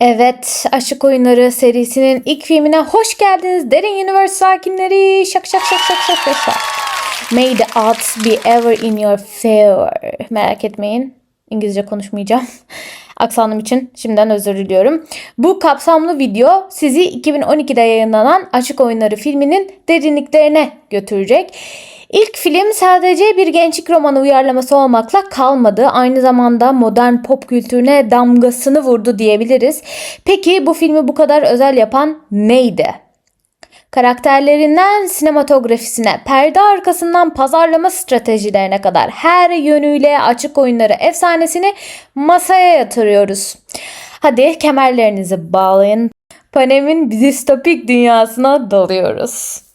Evet, Aşık Oyunları serisinin ilk filmine hoş geldiniz. Derin Universe sakinleri. Şak şak şak şak şak şak şak. May the odds be ever in your favor. Merak etmeyin. İngilizce konuşmayacağım. Aksanım için şimdiden özür diliyorum. Bu kapsamlı video sizi 2012'de yayınlanan Aşık Oyunları filminin derinliklerine götürecek. İlk film sadece bir gençlik romanı uyarlaması olmakla kalmadı. Aynı zamanda modern pop kültürüne damgasını vurdu diyebiliriz. Peki bu filmi bu kadar özel yapan neydi? Karakterlerinden sinematografisine, perde arkasından pazarlama stratejilerine kadar her yönüyle Açık Oyunları efsanesini masaya yatırıyoruz. Hadi kemerlerinizi bağlayın. Panem'in distopik dünyasına dalıyoruz.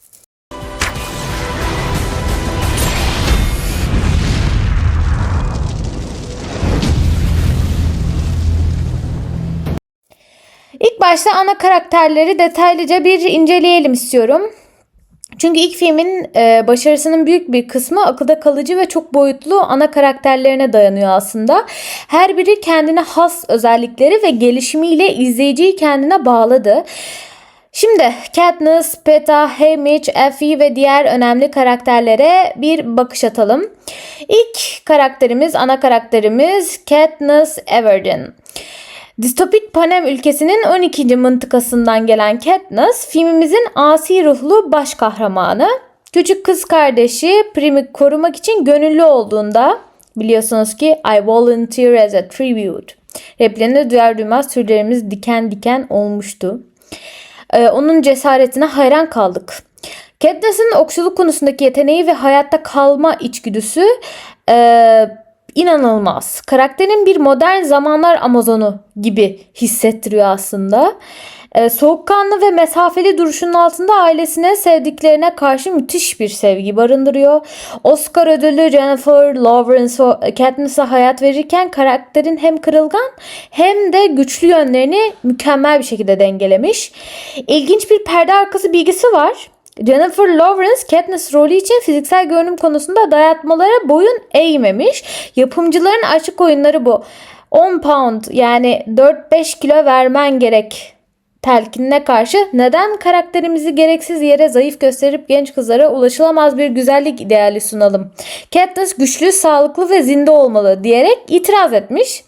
İlk başta ana karakterleri detaylıca bir inceleyelim istiyorum. Çünkü ilk filmin başarısının büyük bir kısmı akılda kalıcı ve çok boyutlu ana karakterlerine dayanıyor aslında. Her biri kendine has özellikleri ve gelişimiyle izleyiciyi kendine bağladı. Şimdi Katniss, Peeta, Haymitch, Effie ve diğer önemli karakterlere bir bakış atalım. İlk karakterimiz, ana karakterimiz Katniss Everdeen. Distopik Panem ülkesinin 12. mıntıkasından gelen Katniss, filmimizin asi ruhlu baş kahramanı. Küçük kız kardeşi Prim'i korumak için gönüllü olduğunda biliyorsunuz ki I volunteer as a tribute repliğini duyar duymaz tüylerimiz diken diken olmuştu. Onun cesaretine hayran kaldık. Katniss'in okçuluk konusundaki yeteneği ve hayatta kalma içgüdüsü inanılmaz. Karakterin bir modern zamanlar Amazonu gibi hissettiriyor aslında. Soğukkanlı ve mesafeli duruşunun altında ailesine, sevdiklerine karşı müthiş bir sevgi barındırıyor. Oscar ödüllü Jennifer Lawrence Katniss'a hayat verirken karakterin hem kırılgan hem de güçlü yönlerini mükemmel bir şekilde dengelemiş. İlginç bir perde arkası bilgisi var. Jennifer Lawrence Katniss rolü için fiziksel görünüm konusunda dayatmalara boyun eğmemiş. Yapımcıların açık oyunları bu. 10 pound yani 4-5 kilo vermen gerek telkinine karşı neden karakterimizi gereksiz yere zayıf gösterip genç kızlara ulaşılamaz bir güzellik ideali sunalım? Katniss güçlü, sağlıklı ve zinde olmalı diyerek itiraz etmiş.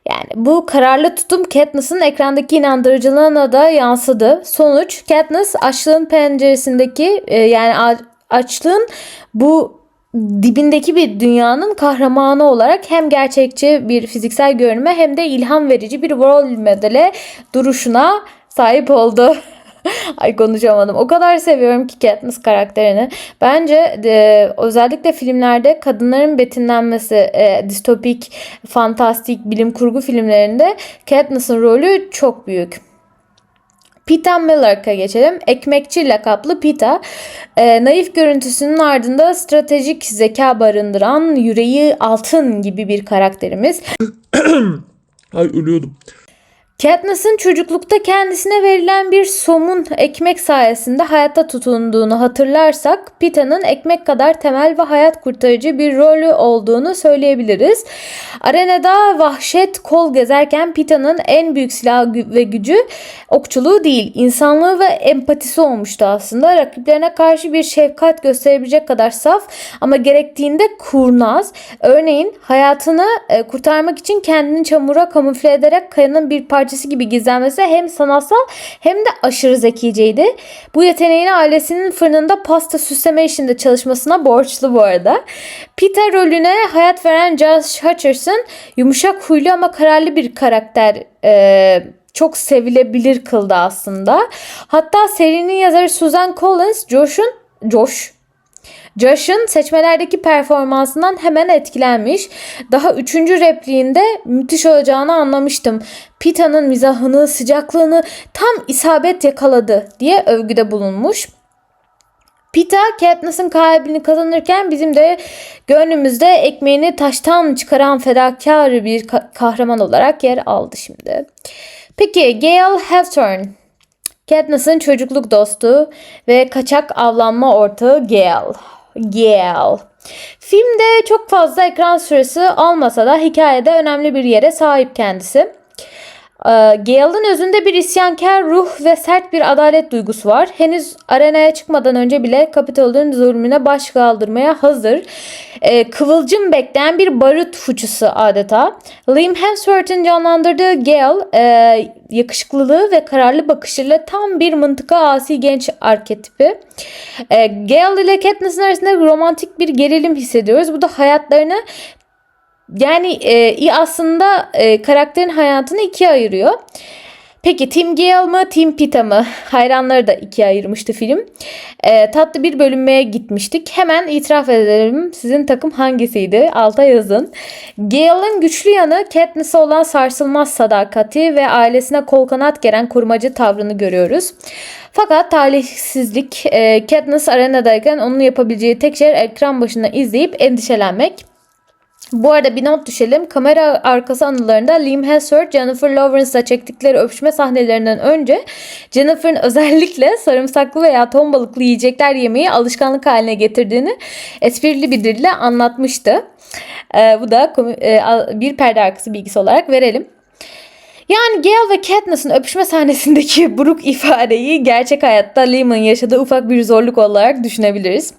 Yani bu kararlı tutum Katniss'ın ekrandaki inandırıcılığına da yansıdı. Sonuç Katniss açlığın penceresindeki yani açlığın bu dibindeki bir dünyanın kahramanı olarak hem gerçekçi bir fiziksel görünüme hem de ilham verici bir rol modele duruşuna sahip oldu. Ay konuşamadım. O kadar seviyorum ki Katniss karakterini. Bence özellikle filmlerde kadınların betimlenmesi, distopik, fantastik, bilim kurgu filmlerinde Katniss'ın rolü çok büyük. Peeta Mellark'a geçelim. Ekmekçi lakaplı Peeta, naif görüntüsünün ardında stratejik zeka barındıran yüreği altın gibi bir karakterimiz. Ay ölüyordum. Katniss'ın çocuklukta kendisine verilen bir somun ekmek sayesinde hayatta tutunduğunu hatırlarsak Peeta'nın ekmek kadar temel ve hayat kurtarıcı bir rolü olduğunu söyleyebiliriz. Arenada vahşet kol gezerken Peeta'nın en büyük silahı ve gücü okçuluğu değil, insanlığı ve empatisi olmuştu aslında. Rakiplerine karşı bir şefkat gösterebilecek kadar saf ama gerektiğinde kurnaz. Örneğin hayatını kurtarmak için kendini çamura kamufle ederek kayanın bir parçası gibi gizlenmesi hem sanatsal hem de aşırı zekiceydi. Bu yeteneğini ailesinin fırınında pasta süsleme işinde çalışmasına borçlu bu arada. Peeta rolüne hayat veren Josh Hutcherson yumuşak huylu ama kararlı bir karakter çok sevilebilir kıldı aslında. Hatta serinin yazarı Susan Collins Josh'un seçmelerdeki performansından hemen etkilenmiş. Daha 3. repliğinde müthiş olacağını anlamıştım. Peeta'nın mizahını, sıcaklığını tam isabet yakaladı diye övgüde bulunmuş. Peeta Katniss'ın kalbini kazanırken bizim de gönlümüzde ekmeğini taştan çıkaran fedakar bir kahraman olarak yer aldı şimdi. Peki Gale Hawthorne, Katniss'ın çocukluk dostu ve kaçak avlanma ortağı Gale. Filmde çok fazla ekran süresi almasa da hikayede önemli bir yere sahip kendisi. Gale'ın özünde bir isyankar ruh ve sert bir adalet duygusu var. Henüz arenaya çıkmadan önce bile Kapitol'ün zulmüne baş kaldırmaya hazır. Kıvılcım bekleyen bir barut fıçısı adeta. Liam Hemsworth'ın canlandırdığı Gale yakışıklılığı ve kararlı bakışıyla tam bir mıntıka asi genç arketipi. Gale ile Katniss'in arasında romantik bir gerilim hissediyoruz. Bu da hayatlarını aslında karakterin hayatını ikiye ayırıyor. Peki Team Gale mı Team Pita mı? Hayranları da ikiye ayırmıştı film. Tatlı bir bölünmeye gitmiştik. Hemen itiraf edelim. Sizin takım hangisiydi? Alta yazın. Gale'ın güçlü yanı Katniss'e olan sarsılmaz sadakati ve ailesine kol kanat geren korumacı tavrını görüyoruz. Fakat talihsizlik Katniss arenadayken onun yapabileceği tek şey ekran başında izleyip endişelenmek. Bu arada bir not düşelim. Kamera arkası anılarında Liam Hemsworth, Jennifer Lawrence'la çektikleri öpüşme sahnelerinden önce Jennifer'ın özellikle sarımsaklı veya ton balıklı yiyecekler yemeyi alışkanlık haline getirdiğini esprili bir dille anlatmıştı. Bu da bir perde arkası bilgisi olarak verelim. Yani Gale ve Katniss'in öpüşme sahnesindeki buruk ifadeyi gerçek hayatta Liam'ın yaşadığı ufak bir zorluk olarak düşünebiliriz.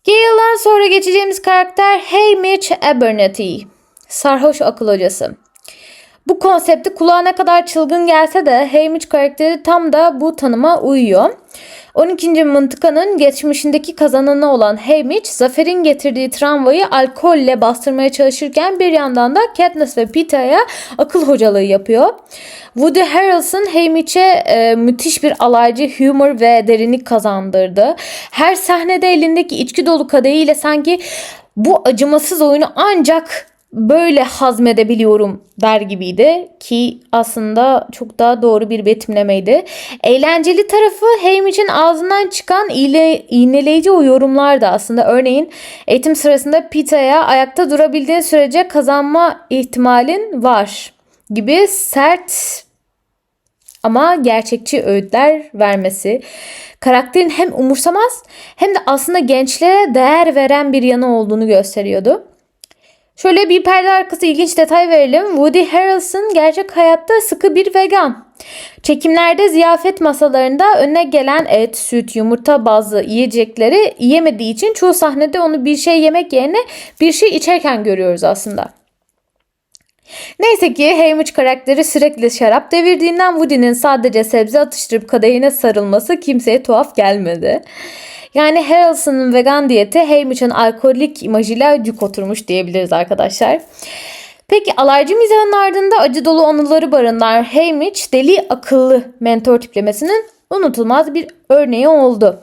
Gale'dan sonra geçeceğimiz karakter Haymitch Abernathy. Sarhoş akıl hocası. Bu konsepti kulağa ne kadar çılgın gelse de Haymitch karakteri tam da bu tanıma uyuyor. 12. mıntıkanın geçmişindeki kazananı olan Haymitch, zaferin getirdiği travmayı alkolle bastırmaya çalışırken bir yandan da Katniss ve Pita'ya akıl hocalığı yapıyor. Woody Harrelson Haymitch'e müthiş bir alaycı humor ve derinlik kazandırdı. Her sahnede elindeki içki dolu kadehiyle sanki bu acımasız oyunu ancak böyle hazmedebiliyorum der gibiydi ki aslında çok daha doğru bir betimlemeydi. Eğlenceli tarafı Haymitch'in ağzından çıkan iğneleyici o yorumlardı aslında. Örneğin eğitim sırasında Pita'ya ayakta durabildiğin sürece kazanma ihtimalin var gibi sert ama gerçekçi öğütler vermesi. Karakterin hem umursamaz hem de aslında gençlere değer veren bir yanı olduğunu gösteriyordu. Şöyle bir perde arkası ilginç detay verelim. Woody Harrelson gerçek hayatta sıkı bir vegan. Çekimlerde ziyafet masalarında önüne gelen et, süt, yumurta bazlı yiyecekleri yemediği için çoğu sahnede onu bir şey yemek yerine bir şey içerken görüyoruz aslında. Neyse ki Haymitch karakteri sürekli şarap devirdiğinden Woody'nin sadece sebze atıştırıp kadehine sarılması kimseye tuhaf gelmedi. Yani Harrelson'ın vegan diyeti Haymitch'in alkolik imajıyla cuk oturmuş diyebiliriz arkadaşlar. Peki alaycı mizahın ardında acı dolu anıları barındıran Haymitch deli akıllı mentor tiplemesinin unutulmaz bir örneği oldu.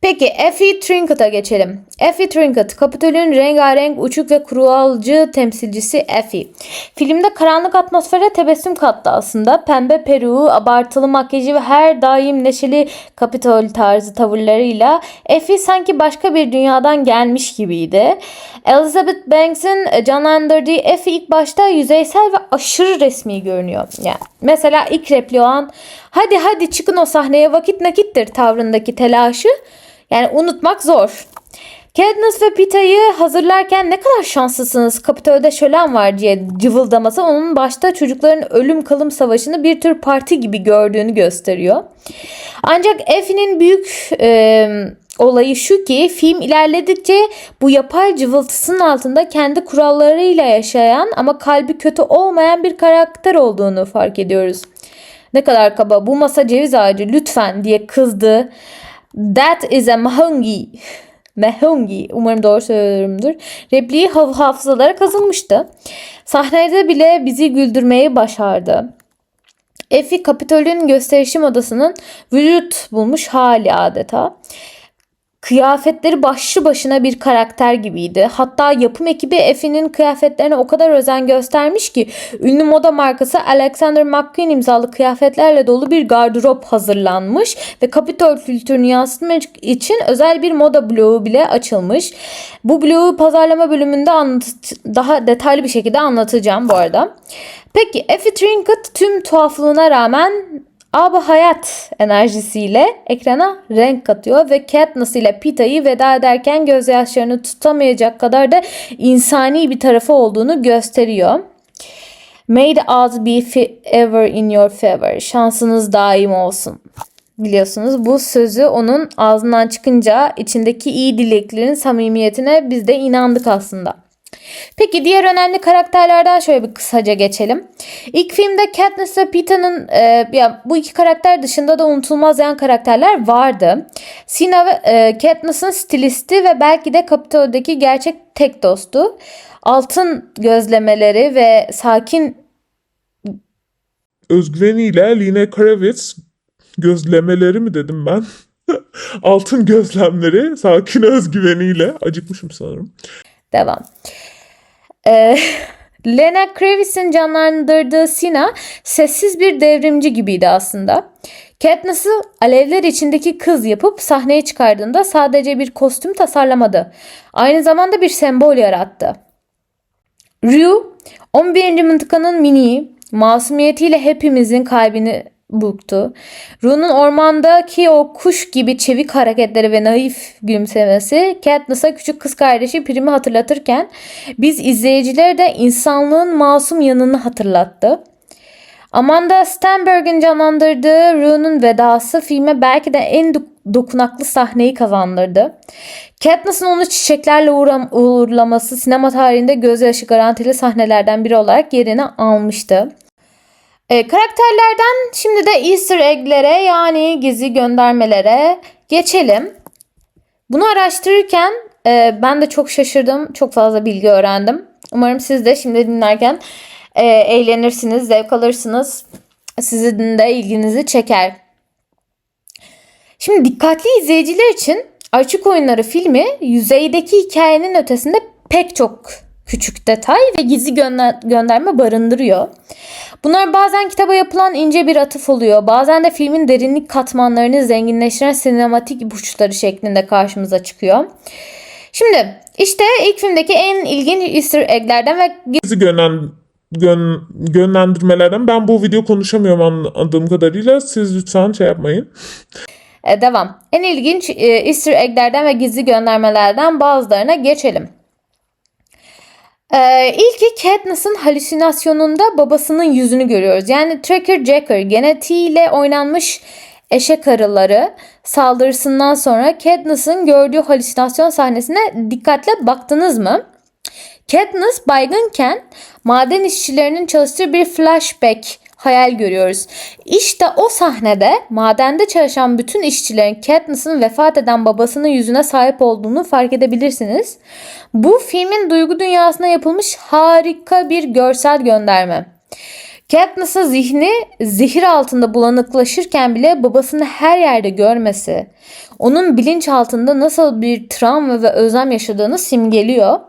Peki Effie Trinket'a geçelim. Effie Trinket, Kapitol'ün rengarenk, uçuk ve kuralcı temsilcisi Effie. Filmde karanlık atmosfere tebessüm kattı aslında. Pembe peruğu, abartılı makyajı ve her daim neşeli Kapitol tarzı tavırlarıyla Effie sanki başka bir dünyadan gelmiş gibiydi. Elizabeth Banks'in canlandırdığı Effie ilk başta yüzeysel ve aşırı resmi görünüyor. Yani mesela ilk repliği olan hadi çıkın o sahneye vakit nakittir tavrındaki telaşı yani unutmak zor. Katniss ve Pita'yı hazırlarken ne kadar şanslısınız Kapitol'de şölen var diye cıvıldaması onun başta çocukların ölüm kalım savaşını bir tür parti gibi gördüğünü gösteriyor. Ancak Effie'nin büyük olayı şu ki film ilerledikçe bu yapay cıvıltısının altında kendi kurallarıyla yaşayan ama kalbi kötü olmayan bir karakter olduğunu fark ediyoruz. Ne kadar kaba, bu masa ceviz ağacı lütfen diye kızdı. That is a mahongi. Mahongi. Umarım doğru söylüyorumdur. Repliği hafızalara kazınmıştı. Sahnede bile bizi güldürmeyi başardı. Effie Kapitol'ün gösterişim odasının vücut bulmuş hali adeta. Kıyafetleri başlı başına bir karakter gibiydi. Hatta yapım ekibi Effie'nin kıyafetlerine o kadar özen göstermiş ki ünlü moda markası Alexander McQueen imzalı kıyafetlerle dolu bir gardırop hazırlanmış ve Kapitol kültürünü yansıtmak için özel bir moda bloğu bile açılmış. Bu bloğu pazarlama bölümünde daha detaylı bir şekilde anlatacağım bu arada. Peki Effie Trinket tüm tuhaflığına rağmen hayat enerjisiyle ekrana renk katıyor ve Katniss ile Pita'yı veda ederken gözyaşlarını tutamayacak kadar da insani bir tarafı olduğunu gösteriyor. May the odds be ever in your favor. Şansınız daim olsun. Biliyorsunuz bu sözü onun ağzından çıkınca içindeki iyi dileklerin samimiyetine biz de inandık aslında. Peki diğer önemli karakterlerden şöyle bir kısaca geçelim. İlk filmde Katniss ve Peeta'nın bu iki karakter dışında da unutulmaz yan karakterler vardı. Sina ve Katniss'ın stilisti ve belki de Kapitol'daki gerçek tek dostu. Altın gözlemeleri ve sakin Özgüveniyle Lina Kravitz gözlemeleri mi dedim ben? Altın gözlemleri, sakin özgüveniyle. Acıkmışım sanırım. devam. Lena Kravitz'in canlandırdığı Sina sessiz bir devrimci gibiydi aslında. Katniss'ı alevler içindeki kız yapıp sahneye çıkardığında sadece bir kostüm tasarlamadı. Aynı zamanda bir sembol yarattı. Rue, 11. mıntıkanın miniği, masumiyetiyle hepimizin kalbini burktu. Rue'nun ormandaki o kuş gibi çevik hareketleri ve naif gülümsemesi Katniss'a küçük kız kardeşi Prim'i hatırlatırken biz izleyicilere de insanlığın masum yanını hatırlattı. Amanda Stenberg'in canlandırdığı Rue'nun vedası filme belki de en dokunaklı sahneyi kazandırdı. Katniss'ın onu çiçeklerle uğurlaması sinema tarihinde gözyaşı garantili sahnelerden biri olarak yerini almıştı. Karakterlerden şimdi de Easter egg'lere yani gizli göndermelere geçelim. Bunu araştırırken ben de çok şaşırdım. Çok fazla bilgi öğrendim. Umarım siz de şimdi dinlerken eğlenirsiniz, zevk alırsınız. Sizin de ilginizi çeker. Şimdi dikkatli izleyiciler için Açık Oyunları filmi yüzeydeki hikayenin ötesinde pek çok küçük detay ve gizli gönderme barındırıyor. Bunlar bazen kitaba yapılan ince bir atıf oluyor. Bazen de filmin derinlik katmanlarını zenginleştiren sinematik ipuçları şeklinde karşımıza çıkıyor. Şimdi işte ilk filmdeki en ilginç Easter egg'lerden ve Gizli yönlendirmelerden ben bu video konuşamıyorum anladığım kadarıyla. Siz lütfen şey yapmayın. devam. En ilginç Easter egg'lerden ve gizli göndermelerden bazılarına geçelim. İlki Katniss'ın halüsinasyonunda babasının yüzünü görüyoruz. Yani Tracker Jacker genetiğiyle oynanmış eşek arıları saldırısından sonra Katniss'ın gördüğü halüsinasyon sahnesine dikkatle baktınız mı? Katniss baygınken maden işçilerinin çalıştığı bir flashback hayal görüyoruz. İşte o sahnede madende çalışan bütün işçilerin Katniss'ın vefat eden babasının yüzüne sahip olduğunu fark edebilirsiniz. Bu filmin duygu dünyasına yapılmış harika bir görsel gönderme. Katniss'ın zihni zehir altında bulanıklaşırken bile babasını her yerde görmesi, onun bilinç altında nasıl bir travma ve özlem yaşadığını simgeliyor.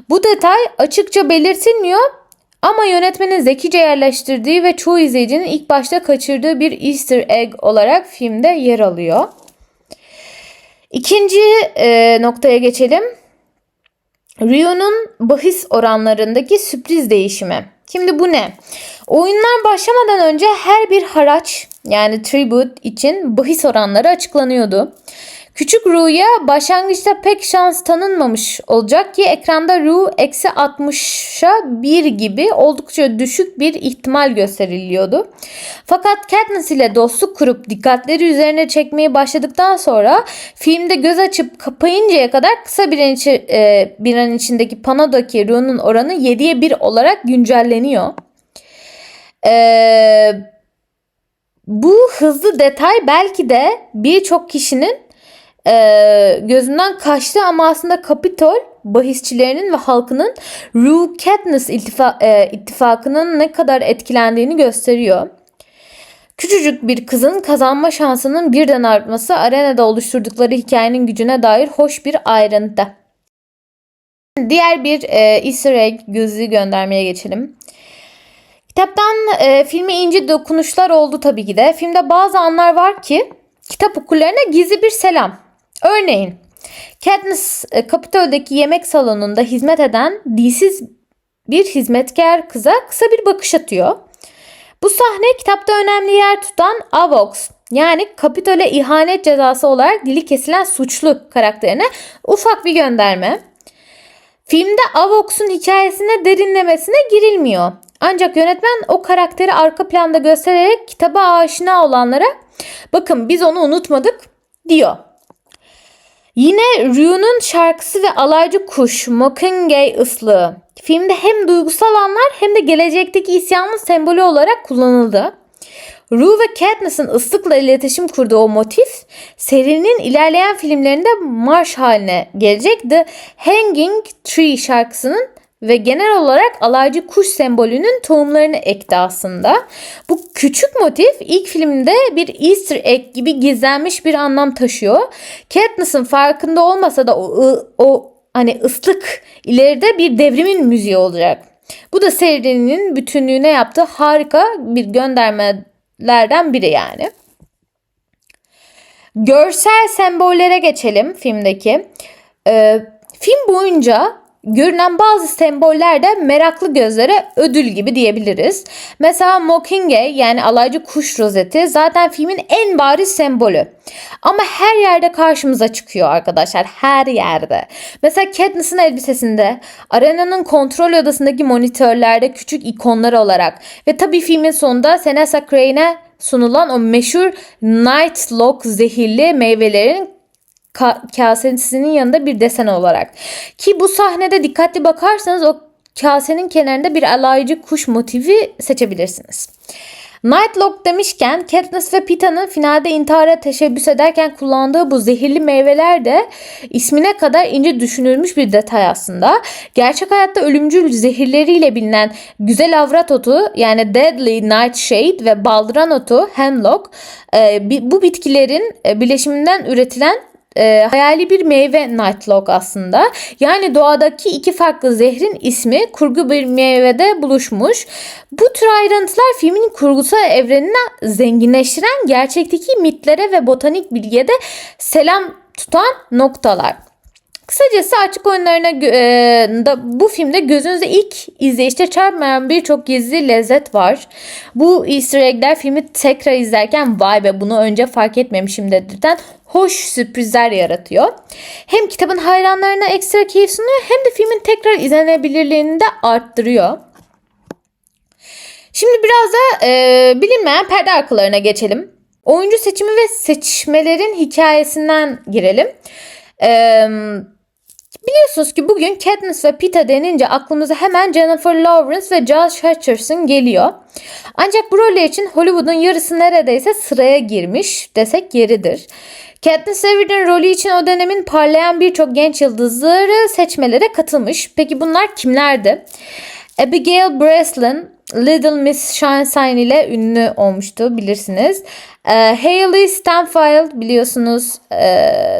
Bu detay açıkça belirtilmiyor ama yönetmenin zekice yerleştirdiği ve çoğu izleyicinin ilk başta kaçırdığı bir Easter egg olarak filmde yer alıyor. İkinci noktaya geçelim. Rue'nun bahis oranlarındaki sürpriz değişimi. Şimdi bu ne? Oyunlar başlamadan önce her bir haraç yani tribute için bahis oranları açıklanıyordu. Küçük Rue'ya başlangıçta pek şans tanınmamış olacak ki ekranda Rue eksi 60'a 1 gibi oldukça düşük bir ihtimal gösteriliyordu. Fakat Katniss ile dostluk kurup dikkatleri üzerine çekmeye başladıktan sonra filmde göz açıp kapayıncaya kadar kısa bir an içindeki panodaki Rue'nun oranı 7'ye 1 olarak güncelleniyor. Bu hızlı detay belki de birçok kişinin gözünden kaçtı ama aslında Kapitol bahisçilerinin ve halkının Rue-Katniss ittifakının ne kadar etkilendiğini gösteriyor. Küçücük bir kızın kazanma şansının birden artması arenada oluşturdukları hikayenin gücüne dair hoş bir ayrıntı. Diğer bir Easter egg gizli göndermeye geçelim. Kitaptan filme ince dokunuşlar oldu tabii ki de. Filmde bazı anlar var ki kitap okurlarına gizli bir selam. Örneğin Katniss Kapitol'daki yemek salonunda hizmet eden dilsiz bir hizmetkar kıza kısa bir bakış atıyor. Bu sahne kitapta önemli yer tutan Avox yani Kapitol'e ihanet cezası olarak dili kesilen suçlu karakterine ufak bir gönderme. Filmde Avox'un hikayesine derinlemesine girilmiyor. Ancak yönetmen o karakteri arka planda göstererek kitaba aşina olanlara bakın biz onu unutmadık diyor. Yine Ryu'nun şarkısı ve alaycı kuş Mockingjay ıslığı filmde hem duygusal anlar hem de gelecekteki isyanın sembolü olarak kullanıldı. Rue ve Katniss'in ıslıkla iletişim kurduğu o motif serinin ilerleyen filmlerinde marş haline gelecek The Hanging Tree şarkısının ve genel olarak alaycı kuş sembolünün tohumlarını ekti aslında. Bu küçük motif ilk filmde bir Easter egg gibi gizlenmiş bir anlam taşıyor. Katniss'in farkında olmasa da o hani ıslık ileride bir devrimin müziği olacak. Bu da serinin bütünlüğüne yaptığı harika bir göndermelerden biri yani. Görsel sembollere geçelim filmdeki. Film boyunca görünen bazı semboller de meraklı gözlere ödül gibi diyebiliriz. Mesela Mockingjay yani alaycı kuş rozeti zaten filmin en bariz sembolü. Ama her yerde karşımıza çıkıyor arkadaşlar. Her yerde. Mesela Katniss'in elbisesinde, arenanın kontrol odasındaki monitörlerde küçük ikonlar olarak ve tabii filmin sonunda Vanessa Crane'e sunulan o meşhur Nightlock zehirli meyvelerin kasesinin yanında bir desen olarak. Ki bu sahnede dikkatli bakarsanız o kasenin kenarında bir alaycı kuş motifi seçebilirsiniz. Nightlock demişken Katniss ve Pita'nın finalde intihara teşebbüs ederken kullandığı bu zehirli meyveler de ismine kadar ince düşünülmüş bir detay aslında. Gerçek hayatta ölümcül zehirleriyle bilinen güzel avrat otu yani Deadly Nightshade ve baldıran otu Hemlock bu bitkilerin bileşiminden üretilen hayali bir meyve Nightlock aslında. Yani doğadaki iki farklı zehrin ismi kurgu bir meyvede buluşmuş. Bu tür ayrıntılar filmin kurgusal evrenini zenginleştiren gerçekteki mitlere ve botanik bilgiye de selam tutan noktalar. Kısacası açık oyunlarına da bu filmde gözünüze ilk izleyişte çarpmayan birçok gizli lezzet var. Bu Easter egg'ler filmi tekrar izlerken vay be bunu önce fark etmemişim dedirten hoş sürprizler yaratıyor. Hem kitabın hayranlarına ekstra keyif sunuyor hem de filmin tekrar izlenebilirliğini de arttırıyor. Şimdi biraz da bilinmeyen perde arkalarına geçelim. Oyuncu seçimi ve seçmelerin hikayesinden girelim. Biliyorsunuz ki bugün Katniss ve Peeta denince aklımıza hemen Jennifer Lawrence ve Josh Hutcherson geliyor. Ancak bu roller için Hollywood'un yarısı neredeyse sıraya girmiş desek yeridir. Katniss Everdeen rolü için o dönemin parlayan birçok genç yıldızları seçmelere katılmış. Peki bunlar kimlerdi? Abigail Breslin, Little Miss Sunshine ile ünlü olmuştu bilirsiniz. Hailey Steinfeld biliyorsunuz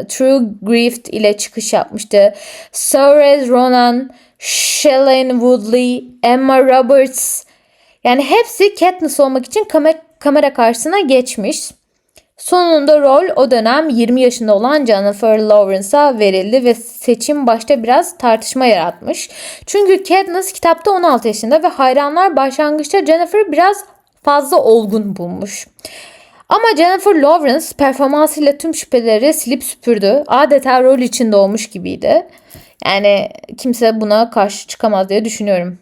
True Grit ile çıkış yapmıştı. Saoirse Ronan, Shailene Woodley, Emma Roberts yani hepsi Katniss olmak için kamera karşısına geçmiş. Sonunda rol o dönem 20 yaşında olan Jennifer Lawrence'a verildi ve seçim başta biraz tartışma yaratmış. Çünkü Katniss kitapta 16 yaşında ve hayranlar başlangıçta Jennifer'ı biraz fazla olgun bulmuş. Ama Jennifer Lawrence performansıyla tüm şüpheleri silip süpürdü. Adeta rol için doğmuş gibiydi. Yani kimse buna karşı çıkamaz diye düşünüyorum.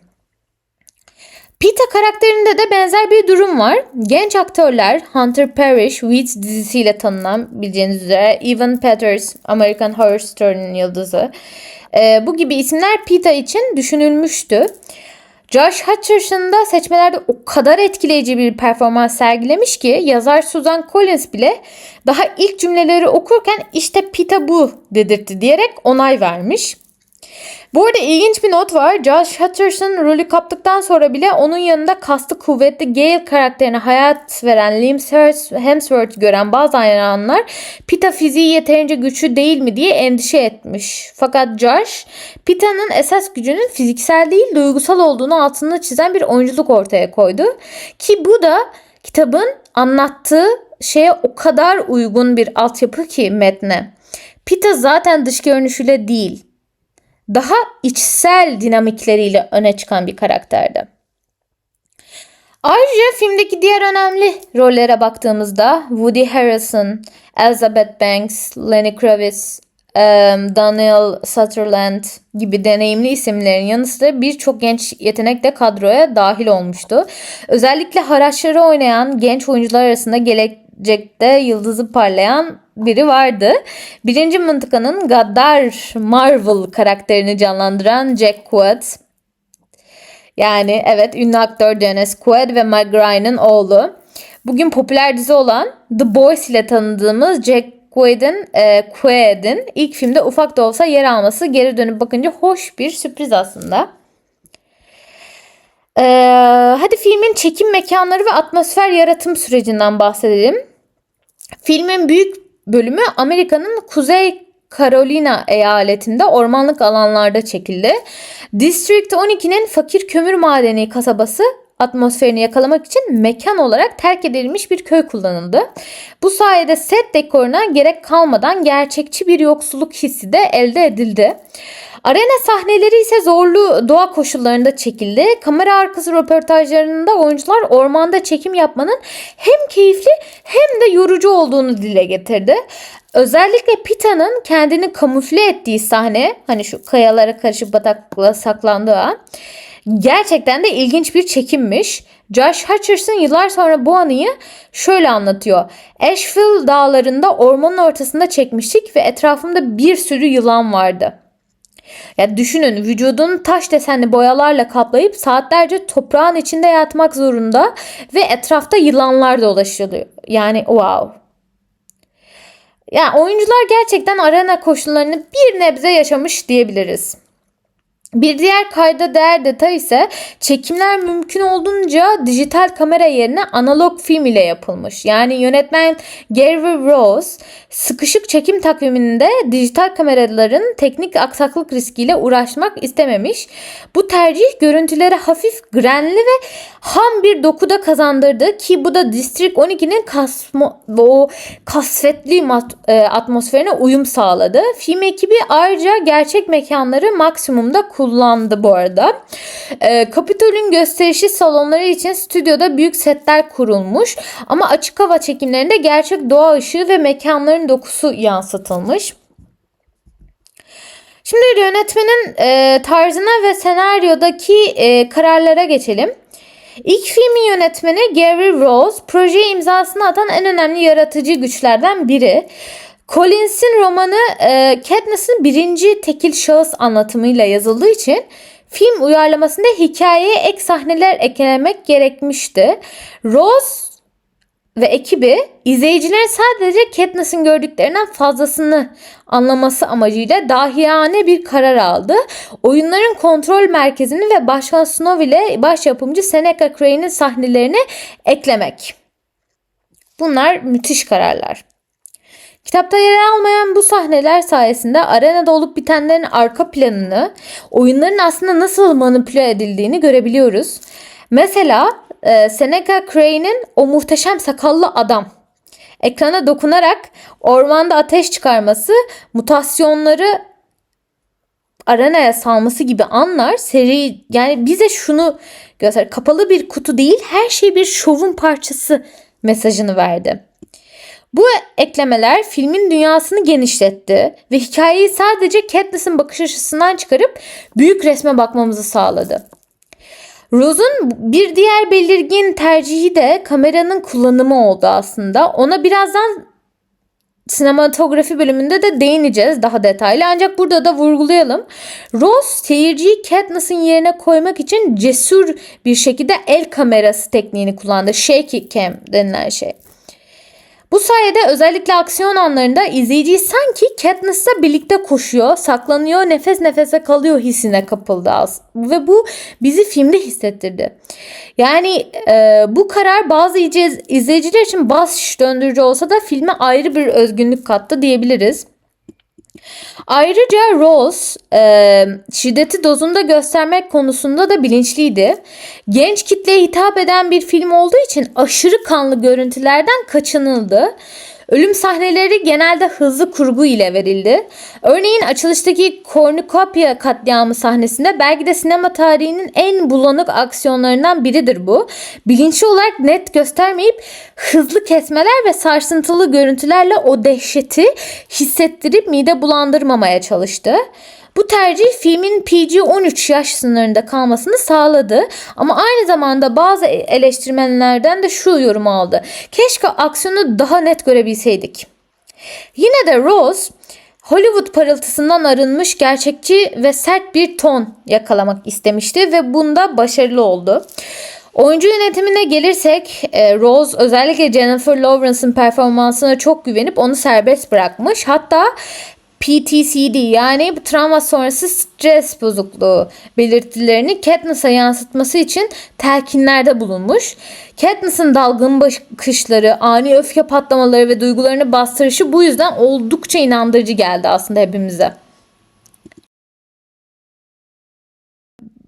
Peeta karakterinde de benzer bir durum var. Genç aktörler Hunter Parrish, Weeds dizisiyle tanınan bildiğiniz üzere Evan Peters, American Horror Story'nin yıldızı. Bu gibi isimler Peeta için düşünülmüştü. Josh Hutcherson da seçmelerde o kadar etkileyici bir performans sergilemiş ki yazar Susan Collins bile daha ilk cümleleri okurken işte Peeta bu dedirtti diyerek onay vermiş. Bu arada ilginç bir not var. Josh Hutcherson rolü kaptıktan sonra bile onun yanında kaslı kuvvetli Gale karakterine hayat veren Liam Hemsworth gören bazı hayranlar Peeta fiziği yeterince güçlü değil mi diye endişe etmiş. Fakat Josh Peeta'nın esas gücünün fiziksel değil duygusal olduğunu altını çizen bir oyunculuk ortaya koydu. Ki bu da kitabın anlattığı şeye o kadar uygun bir altyapı ki metne. Peeta zaten dış görünüşüyle değil, daha içsel dinamikleriyle öne çıkan bir karakterdi. Ayrıca filmdeki diğer önemli rollere baktığımızda Woody Harrelson, Elizabeth Banks, Lenny Kravitz, Daniel Sutherland gibi deneyimli isimlerin yanı sıra birçok genç yetenek de kadroya dahil olmuştu. Özellikle haraçları oynayan genç oyuncular arasında gelecekte yıldızı parlayan biri vardı. Birinci Mıntıka'nın Gaddar Marvel karakterini canlandıran Jack Quaid. Yani evet, ünlü aktör Dennis Quaid ve Meg Ryan'ın oğlu. Bugün popüler dizi olan The Boys ile tanıdığımız Jack Quaid'in ilk filmde ufak da olsa yer alması geri dönüp bakınca hoş bir sürpriz aslında. Hadi filmin çekim mekanları ve atmosfer yaratım sürecinden bahsedelim. Filmin büyük bölümü Amerika'nın Kuzey Carolina eyaletinde ormanlık alanlarda çekildi. District 12'nin fakir kömür madeni kasabası atmosferini yakalamak için mekan olarak terk edilmiş bir köy kullanıldı. Bu sayede set dekoruna gerek kalmadan gerçekçi bir yoksulluk hissi de elde edildi. Arena sahneleri ise zorlu doğa koşullarında çekildi. Kamera arkası röportajlarında oyuncular ormanda çekim yapmanın hem keyifli hem de yorucu olduğunu dile getirdi. Özellikle Pita'nın kendini kamufle ettiği sahne, hani şu kayalara karışıp bataklığa saklandığı an, gerçekten de ilginç bir çekimmiş. Josh Hutcherson yıllar sonra bu anıyı şöyle anlatıyor. Asheville dağlarında ormanın ortasında çekmiştik ve etrafımda bir sürü yılan vardı. Ya düşünün, vücudunu taş desenli boyalarla kaplayıp saatlerce toprağın içinde yatmak zorunda ve etrafta yılanlar dolaşıyor. Yani wow. Yani oyuncular gerçekten arena koşullarını bir nebze yaşamış diyebiliriz. Bir diğer kayda değer detay ise çekimler mümkün olduğunca dijital kamera yerine analog film ile yapılmış. Yani yönetmen Gary Ross sıkışık çekim takviminde dijital kameraların teknik aksaklık riskiyle uğraşmak istememiş. Bu tercih görüntüleri hafif grenli ve ham bir dokuda kazandırdı ki bu da District 12'nin kasvetli atmosferine uyum sağladı. Film ekibi ayrıca gerçek mekanları maksimumda kullandı bu arada. Kapitol'ün gösterişi salonları için stüdyoda büyük setler kurulmuş ama açık hava çekimlerinde gerçek doğa ışığı ve mekanların dokusu yansıtılmış. Şimdi yönetmenin tarzına ve senaryodaki kararlara geçelim. İlk filmin yönetmeni Gary Ross, projeye imzasını atan en önemli yaratıcı güçlerden biri. Collins'in romanı Katniss'in birinci tekil şahıs anlatımıyla yazıldığı için film uyarlamasında hikayeye ek sahneler eklemek gerekmişti. Ross ve ekibi izleyicilerin sadece Katniss'in gördüklerinden fazlasını anlaması amacıyla dahiyane bir karar aldı. Oyunların kontrol merkezini ve Başkan Snow ile baş yapımcı Seneca Crane'in sahnelerini eklemek. Bunlar müthiş kararlar. Kitapta yer almayan bu sahneler sayesinde arenada olup bitenlerin arka planını, oyunların aslında nasıl manipüle edildiğini görebiliyoruz. Mesela Seneca Crane'in o muhteşem sakallı adam ekrana dokunarak ormanda ateş çıkarması, mutasyonları arenaya salması gibi anlar seri, yani bize şunu göster, kapalı bir kutu değil, her şey bir şovun parçası mesajını verdi. Bu eklemeler filmin dünyasını genişletti ve hikayeyi sadece Katniss'in bakış açısından çıkarıp büyük resme bakmamızı sağladı. Rose'un bir diğer belirgin tercihi de kameranın kullanımı oldu aslında. Ona birazdan sinematografi bölümünde de değineceğiz daha detaylı, ancak burada da vurgulayalım. Rose seyirciyi Katniss'in yerine koymak için cesur bir şekilde el kamerası tekniğini kullandı. Shaky cam denilen şey. Bu sayede özellikle aksiyon anlarında izleyiciyi sanki Katniss'la birlikte koşuyor, saklanıyor, nefes nefese kalıyor hissine kapıldı ve bu bizi filmde hissettirdi. Yani bu karar bazı izleyiciler için baş döndürücü olsa da filme ayrı bir özgünlük kattı diyebiliriz. Ayrıca Rose şiddeti dozunda göstermek konusunda da bilinçliydi. Genç kitleye hitap eden bir film olduğu için aşırı kanlı görüntülerden kaçınıldı. Ölüm sahneleri genelde hızlı kurgu ile verildi. Örneğin açılıştaki kornukopya katliamı sahnesinde belki de sinema tarihinin en bulanık aksiyonlarından biridir bu. Bilinçli olarak net göstermeyip hızlı kesmeler ve sarsıntılı görüntülerle o dehşeti hissettirip mide bulandırmamaya çalıştı. Bu tercih filmin PG-13 yaş sınırında kalmasını sağladı ama aynı zamanda bazı eleştirmenlerden de şu yorumu aldı: keşke aksiyonu daha net görebilseydik. Yine de Rose, Hollywood parıltısından arınmış gerçekçi ve sert bir ton yakalamak istemişti ve bunda başarılı oldu. Oyuncu yönetimine gelirsek, Rose özellikle Jennifer Lawrence'ın performansına çok güvenip onu serbest bırakmış. Hatta PTSD yani travma sonrası stres bozukluğu belirtilerini Katniss'a yansıtması için telkinlerde bulunmuş. Katniss'ın dalgın bakışları, ani öfke patlamaları ve duygularını bastırışı bu yüzden oldukça inandırıcı geldi aslında hepimize.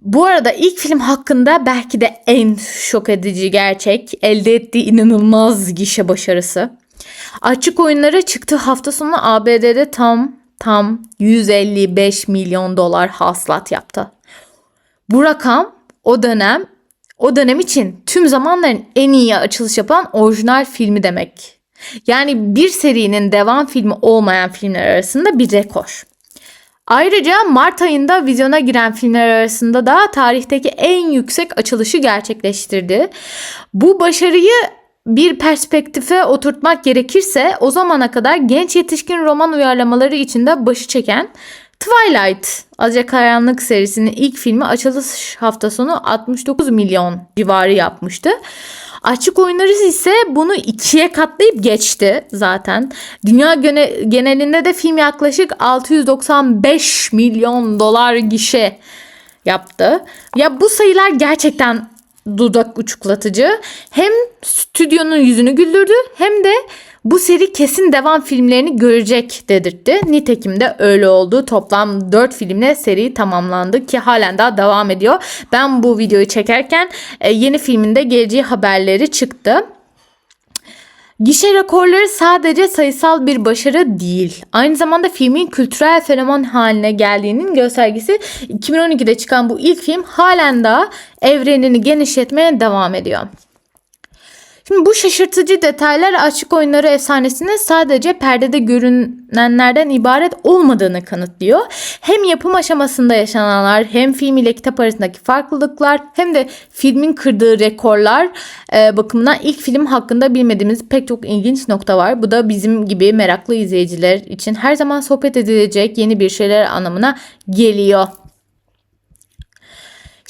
Bu arada ilk film hakkında belki de en şok edici gerçek elde ettiği inanılmaz gişe başarısı. Açık oyunlara çıktığı hafta sonu ABD'de tam 155 milyon dolar hasılat yaptı. Bu rakam o dönem için tüm zamanların en iyi açılış yapan orijinal filmi demek. Yani bir serinin devam filmi olmayan filmler arasında bir rekor. Ayrıca Mart ayında vizyona giren filmler arasında da tarihteki en yüksek açılışı gerçekleştirdi. Bu başarıyı bir perspektife oturtmak gerekirse o zamana kadar genç yetişkin roman uyarlamaları içinde başı çeken Twilight, Alacakaranlık serisinin ilk filmi açılış hafta sonu 69 milyon civarı yapmıştı. Açık oyunları ise bunu ikiye katlayıp geçti zaten. Dünya genelinde de film yaklaşık 695 milyon dolar gişe yaptı. Ya bu sayılar gerçekten dudak uçuklatıcı. Hem stüdyonun yüzünü güldürdü hem de bu seri kesin devam filmlerini görecek dedirtti. Nitekim de öyle oldu. Toplam 4 filmle seri tamamlandı ki halen daha devam ediyor. Ben bu videoyu çekerken yeni filminde geleceği haberleri çıktı. Gişe rekorları sadece sayısal bir başarı değil. Aynı zamanda filmin kültürel fenomen haline geldiğinin göstergesi. 2012'de çıkan bu ilk film halen daha evrenini genişletmeye devam ediyor. Şimdi bu şaşırtıcı detaylar açık oyunları efsanesinin sadece perdede görünenlerden ibaret olmadığını kanıtlıyor. Hem yapım aşamasında yaşananlar, hem film ile kitap arasındaki farklılıklar, hem de filmin kırdığı rekorlar bakımından ilk film hakkında bilmediğimiz pek çok ilginç nokta var. Bu da bizim gibi meraklı izleyiciler için her zaman sohbet edilecek yeni bir şeyler anlamına geliyor.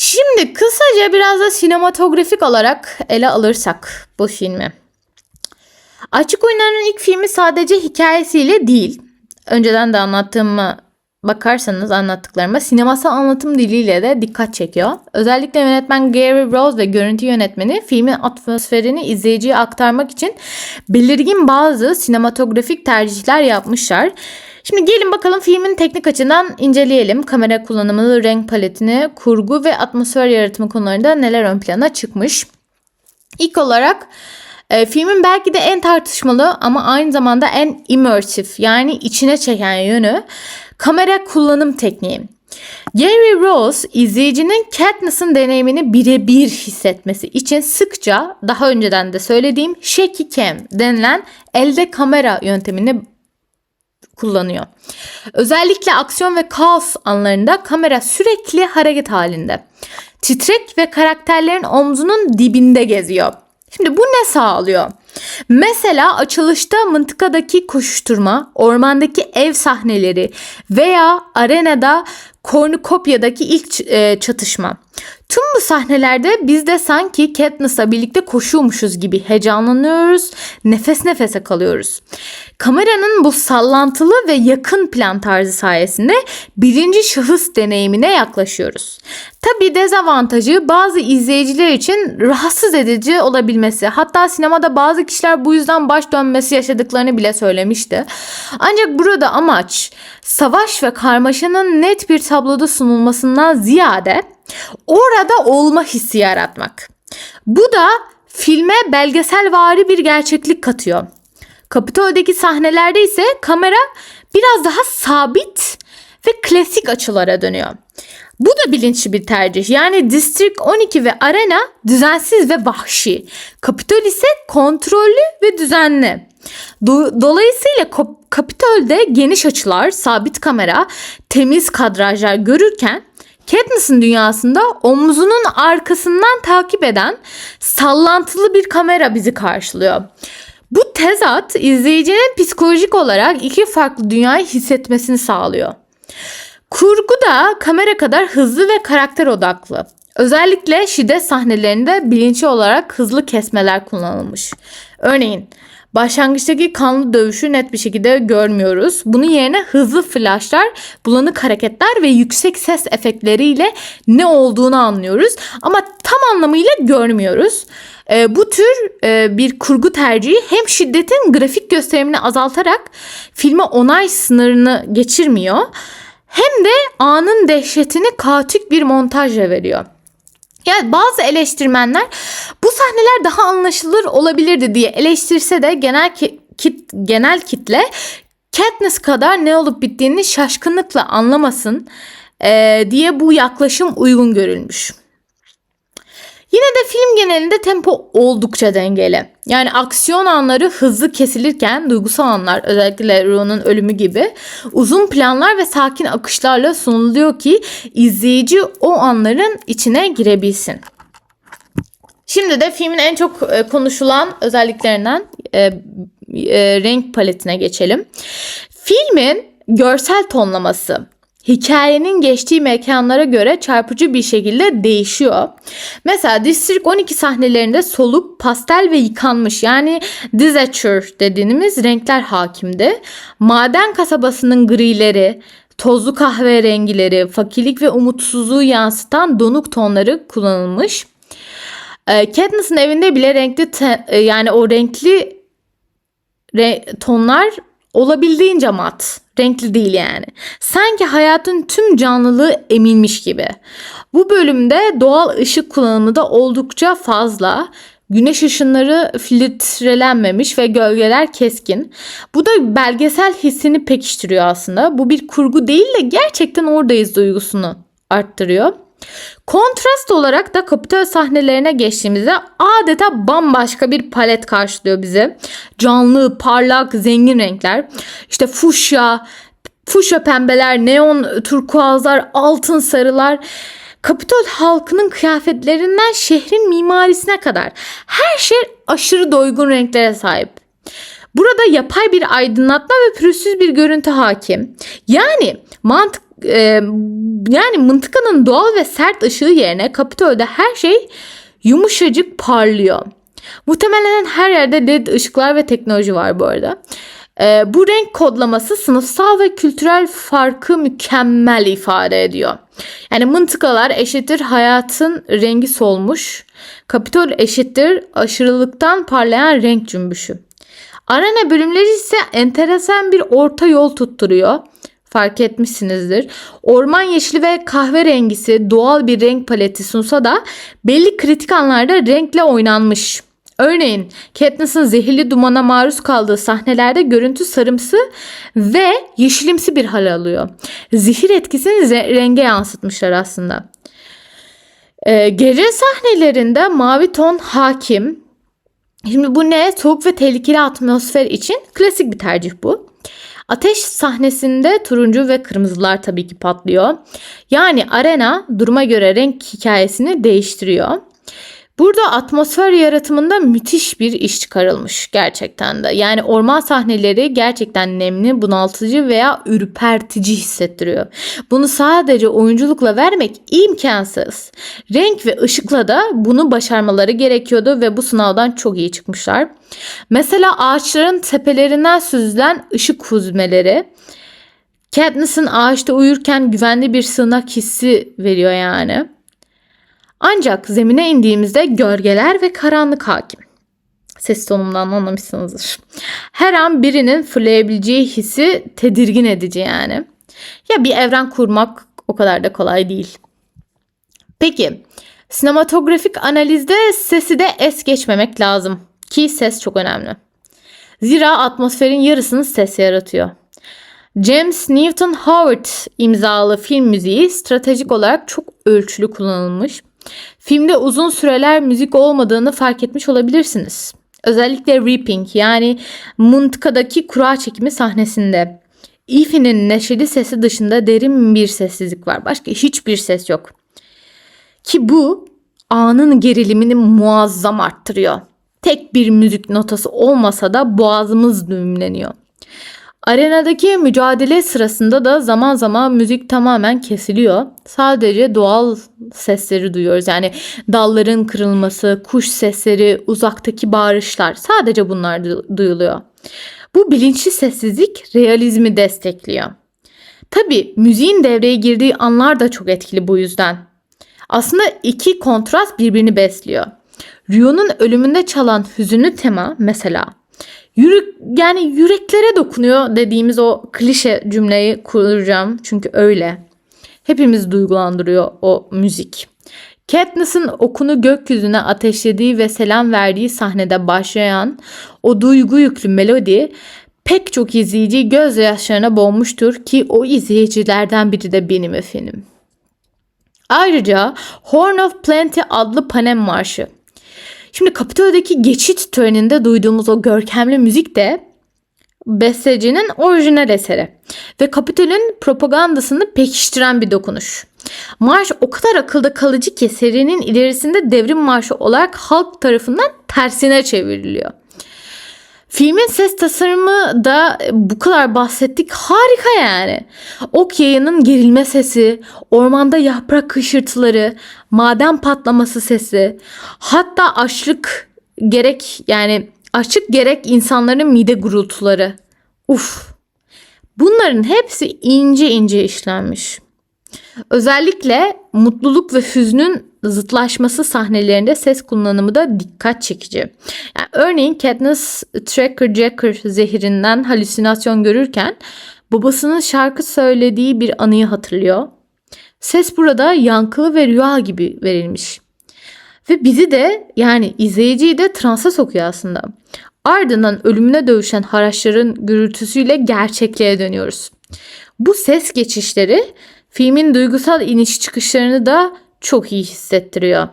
Şimdi kısaca biraz da sinematografik olarak ele alırsak bu filmi. Açık Oyunlar'ın ilk filmi sadece hikayesiyle değil, önceden de anlattıklarıma sinemasal anlatım diliyle de dikkat çekiyor. Özellikle yönetmen Gary Rose ve görüntü yönetmeni filmin atmosferini izleyiciye aktarmak için belirgin bazı sinematografik tercihler yapmışlar. Şimdi gelin bakalım filmin teknik açıdan inceleyelim. Kamera kullanımı, renk paletini, kurgu ve atmosfer yaratımı konularında neler ön plana çıkmış. İlk olarak filmin belki de en tartışmalı ama aynı zamanda en immersive yani içine çeken yönü kamera kullanım tekniği. Gary Rose izleyicinin Katniss'ın deneyimini birebir hissetmesi için sıkça daha önceden de söylediğim shaky cam denilen elde kamera yöntemini kullanıyor. Özellikle aksiyon ve kaos anlarında kamera sürekli hareket halinde. Titrek ve karakterlerin omzunun dibinde geziyor. Şimdi bu ne sağlıyor? Mesela açılışta mıntıkadaki koşuşturma, ormandaki ev sahneleri veya arenada kornukopyadaki ilk çatışma. Tüm bu sahnelerde biz de sanki Katniss'la birlikte koşuyormuşuz gibi heyecanlanıyoruz, nefes nefese kalıyoruz. Kameranın bu sallantılı ve yakın plan tarzı sayesinde birinci şahıs deneyimine yaklaşıyoruz. Tabii dezavantajı bazı izleyiciler için rahatsız edici olabilmesi. Hatta sinemada bazı kişiler bu yüzden baş dönmesi yaşadıklarını bile söylemişti. Ancak burada amaç savaş ve karmaşanın net bir tabloda sunulmasından ziyade orada olma hissi yaratmak. Bu da filme belgeselvari bir gerçeklik katıyor. Kapitol'deki sahnelerde ise kamera biraz daha sabit ve klasik açılara dönüyor. Bu da bilinçli bir tercih. Yani District 12 ve Arena düzensiz ve vahşi. Kapitol ise kontrollü ve düzenli. Dolayısıyla Kapitol'de geniş açılar, sabit kamera, temiz kadrajlar görürken Katniss'in dünyasında omzunun arkasından takip eden sallantılı bir kamera bizi karşılıyor. Bu tezat izleyicinin psikolojik olarak iki farklı dünyayı hissetmesini sağlıyor. Kurgu da kamera kadar hızlı ve karakter odaklı. Özellikle şiddet sahnelerinde bilinçli olarak hızlı kesmeler kullanılmış. Örneğin başlangıçtaki kanlı dövüşü net bir şekilde görmüyoruz. Bunun yerine hızlı flashlar, bulanık hareketler ve yüksek ses efektleriyle ne olduğunu anlıyoruz. Ama tam anlamıyla görmüyoruz. Bu tür bir kurgu tercihi hem şiddetin grafik gösterimini azaltarak filme onay sınırını geçirmiyor, hem de anın dehşetini kaotik bir montajla veriyor. Yani bazı eleştirmenler bu sahneler daha anlaşılır olabilirdi diye eleştirse de genel kitle Katniss kadar ne olup bittiğini şaşkınlıkla anlamasın diye bu yaklaşım uygun görülmüş. Yine de film genelinde tempo oldukça dengeli. Yani aksiyon anları hızlı kesilirken duygusal anlar, özellikle Ron'un ölümü gibi uzun planlar ve sakin akışlarla sunuluyor ki izleyici o anların içine girebilsin. Şimdi de filmin en çok konuşulan özelliklerinden renk paletine geçelim. Filmin görsel tonlaması hikayenin geçtiği mekanlara göre çarpıcı bir şekilde değişiyor. Mesela District 12 sahnelerinde soluk, pastel ve yıkanmış, yani desature dediğimiz renkler hakimdi. Maden kasabasının grileri, tozlu kahverengileri, fakirlik ve umutsuzluğu yansıtan donuk tonları kullanılmış. Katniss'in evinde bile renkli tonlar olabildiğince mat. Renkli değil yani. Sanki hayatın tüm canlılığı emilmiş gibi. Bu bölümde doğal ışık kullanımı da oldukça fazla. Güneş ışınları filtrelenmemiş ve gölgeler keskin. Bu da belgesel hissini pekiştiriyor aslında. Bu bir kurgu değil de gerçekten oradayız duygusunu arttırıyor. Kontrast olarak da Kapitol sahnelerine geçtiğimizde adeta bambaşka bir palet karşılıyor bizi. Canlı, parlak, zengin renkler. İşte fuşya pembeler, neon turkuazlar, altın sarılar. Kapitol halkının kıyafetlerinden şehrin mimarisine kadar her şey aşırı doygun renklere sahip. Burada yapay bir aydınlatma ve pürüzsüz bir görüntü hakim. Yani mıntıkanın doğal ve sert ışığı yerine Kapitol'de her şey yumuşacık parlıyor. Muhtemelen her yerde LED ışıklar ve teknoloji var bu arada. Bu renk kodlaması sınıfsal ve kültürel farkı mükemmel ifade ediyor. Yani mıntıkalar eşittir hayatın rengi solmuş. Kapitol eşittir aşırılıktan parlayan renk cümbüşü. Arena bölümleri ise enteresan bir orta yol tutturuyor. Fark etmişsinizdir. Orman yeşili ve kahverengisi doğal bir renk paleti sunsa da belli kritik anlarda renkle oynanmış. Örneğin Katniss'in zehirli dumana maruz kaldığı sahnelerde görüntü sarımsı ve yeşilimsi bir hal alıyor. Zehir etkisini renge yansıtmışlar aslında. Gece sahnelerinde mavi ton hakim. Şimdi bu ne? Soğuk ve tehlikeli atmosfer için klasik bir tercih bu. Ateş sahnesinde turuncu ve kırmızılar tabii ki patlıyor. Yani arena duruma göre renk hikayesini değiştiriyor. Burada atmosfer yaratımında müthiş bir iş çıkarılmış gerçekten de. Yani orman sahneleri gerçekten nemli, bunaltıcı veya ürpertici hissettiriyor. Bunu sadece oyunculukla vermek imkansız. Renk ve ışıkla da bunu başarmaları gerekiyordu ve bu sınavdan çok iyi çıkmışlar. Mesela ağaçların tepelerinden süzülen ışık huzmeleri Katniss'in ağaçta uyurken güvenli bir sığınak hissi veriyor yani. Ancak zemine indiğimizde gölgeler ve karanlık hakim. Ses tonumdan anlamışsınızdır. Her an birinin fırlayabileceği hissi tedirgin edici yani. Ya bir evren kurmak o kadar da kolay değil. Peki, sinematografik analizde sesi de es geçmemek lazım. Ki ses çok önemli. Zira atmosferin yarısını ses yaratıyor. James Newton Howard imzalı film müziği stratejik olarak çok ölçülü kullanılmış. Filmde uzun süreler müzik olmadığını fark etmiş olabilirsiniz. Özellikle Reaping yani mıntıkadaki kura çekimi sahnesinde. Evie'nin neşeli sesi dışında derin bir sessizlik var. Başka hiçbir ses yok. Ki bu anın gerilimini muazzam arttırıyor. Tek bir müzik notası olmasa da boğazımız düğümleniyor. Arenadaki mücadele sırasında da zaman zaman müzik tamamen kesiliyor. Sadece doğal sesleri duyuyoruz. Yani dalların kırılması, kuş sesleri, uzaktaki bağırışlar. Sadece bunlar duyuluyor. Bu bilinçli sessizlik realizmi destekliyor. Tabii müziğin devreye girdiği anlar da çok etkili bu yüzden. Aslında iki kontrast birbirini besliyor. Rio'nun ölümünde çalan hüzünlü tema mesela yani yüreklere dokunuyor dediğimiz o klişe cümleyi kuracağım çünkü öyle. Hepimiz duygulandırıyor o müzik. Katniss'in okunu gökyüzüne ateşlediği ve selam verdiği sahnede başlayan o duygu yüklü melodi pek çok izleyici gözyaşlarına boğmuştur ki o izleyicilerden biri de benim efendim. Ayrıca Horn of Plenty adlı Panem Marşı. Şimdi Kapitol'deki geçit töreninde duyduğumuz o görkemli müzik de bestecinin orijinal eseri ve Kapitol'ün propagandasını pekiştiren bir dokunuş. Marş o kadar akılda kalıcı ki serinin ilerisinde devrim marşı olarak halk tarafından tersine çevriliyor. Filmin ses tasarımı da bu kadar bahsettik. Harika yani. Ok yayının gerilme sesi, ormanda yaprak hışırtıları, maden patlaması sesi, hatta açlık gerek insanların mide gurultuları. Uf. Bunların hepsi ince ince işlenmiş. Özellikle mutluluk ve hüznün zıtlaşması sahnelerinde ses kullanımı da dikkat çekici. Yani örneğin Katniss Tracker Jacker zehrinden halüsinasyon görürken babasının şarkı söylediği bir anıyı hatırlıyor. Ses burada yankılı ve rüya gibi verilmiş. Ve bizi de yani izleyiciyi de transa sokuyor aslında. Ardından ölümüne dövüşen haraçların gürültüsüyle gerçekliğe dönüyoruz. Bu ses geçişleri filmin duygusal iniş çıkışlarını da çok iyi hissettiriyor.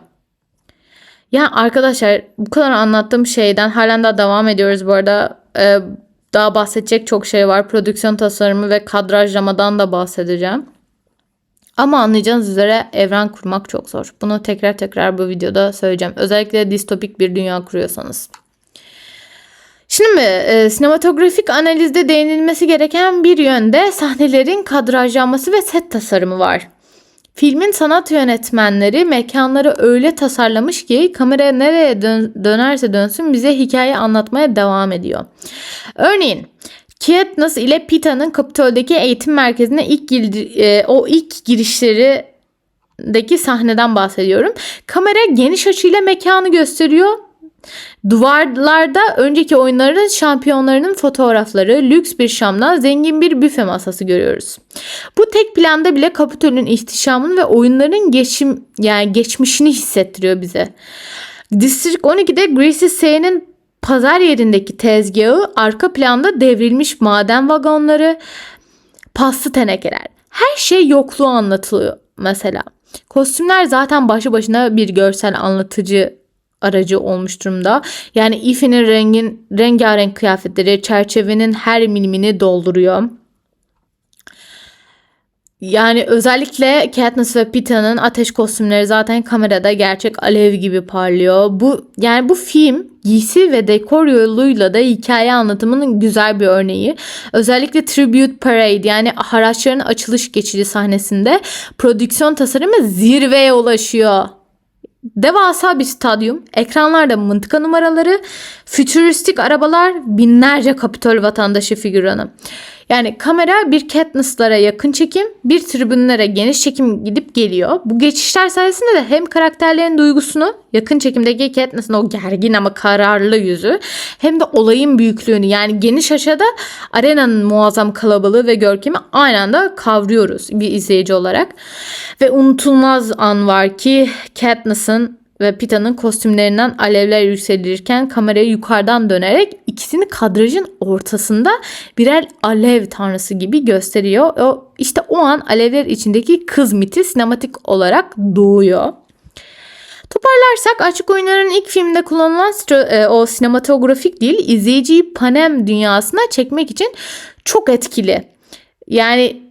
Yani arkadaşlar bu kadar anlattığım şeyden halen daha devam ediyoruz bu arada. Daha bahsedecek çok şey var. Prodüksiyon tasarımı ve kadrajlamadan da bahsedeceğim. Ama anlayacağınız üzere evren kurmak çok zor. Bunu tekrar bu videoda söyleyeceğim. Özellikle distopik bir dünya kuruyorsanız. Şimdi sinematografik analizde değinilmesi gereken bir yönde sahnelerin kadrajlanması ve set tasarımı var. Filmin sanat yönetmenleri mekanları öyle tasarlamış ki kamera nereye dönerse dönsün bize hikaye anlatmaya devam ediyor. Örneğin Katniss ile Pita'nın Kapitol'deki eğitim merkezine ilk girişlerindeki sahneden bahsediyorum. Kamera geniş açıyla mekanı gösteriyor. Duvarlarda önceki oyunların şampiyonlarının fotoğrafları, lüks bir şamdan zengin bir büfe masası görüyoruz. Bu tek planda bile Kapitol'ün ihtişamını ve oyunların geçmişini hissettiriyor bize. District 12'de Greasy Sane'in pazar yerindeki tezgahı, arka planda devrilmiş maden vagonları, paslı tenekeler. Her şey yokluğu anlatılıyor mesela. Kostümler zaten başlı başına bir görsel anlatıcı aracı olmuş durumda. Yani Evie'nin rengarenk kıyafetleri çerçevenin her milimini dolduruyor. Yani özellikle Katniss ve Pita'nın ateş kostümleri zaten kamerada gerçek alev gibi parlıyor. Bu film giysi ve dekor yoluyla da hikaye anlatımının güzel bir örneği. Özellikle Tribute Parade yani haraçların açılış geçidi sahnesinde prodüksiyon tasarımı zirveye ulaşıyor. Devasa bir stadyum, ekranlarda mıntıka numaraları, fütüristik arabalar, binlerce Kapitol vatandaşı figüranı. Yani kamera bir Katniss'lara yakın çekim, bir tribünlere geniş çekim gidip geliyor. Bu geçişler sayesinde de hem karakterlerin duygusunu, yakın çekimdeki Katniss'in o gergin ama kararlı yüzü, hem de olayın büyüklüğünü yani geniş açıda arenanın muazzam kalabalığı ve görkemi aynı anda kavruyoruz bir izleyici olarak. Ve unutulmaz an var ki Katniss'in ve Pita'nın kostümlerinden alevler yükselirken kamerayı yukarıdan dönerek ikisini kadrajın ortasında birer alev tanrısı gibi gösteriyor. İşte o an alevler içindeki kız miti sinematik olarak doğuyor. Toparlarsak Açık Oyunlar'ın ilk filminde kullanılan o sinematografik dil izleyiciyi Panem dünyasına çekmek için çok etkili. Yani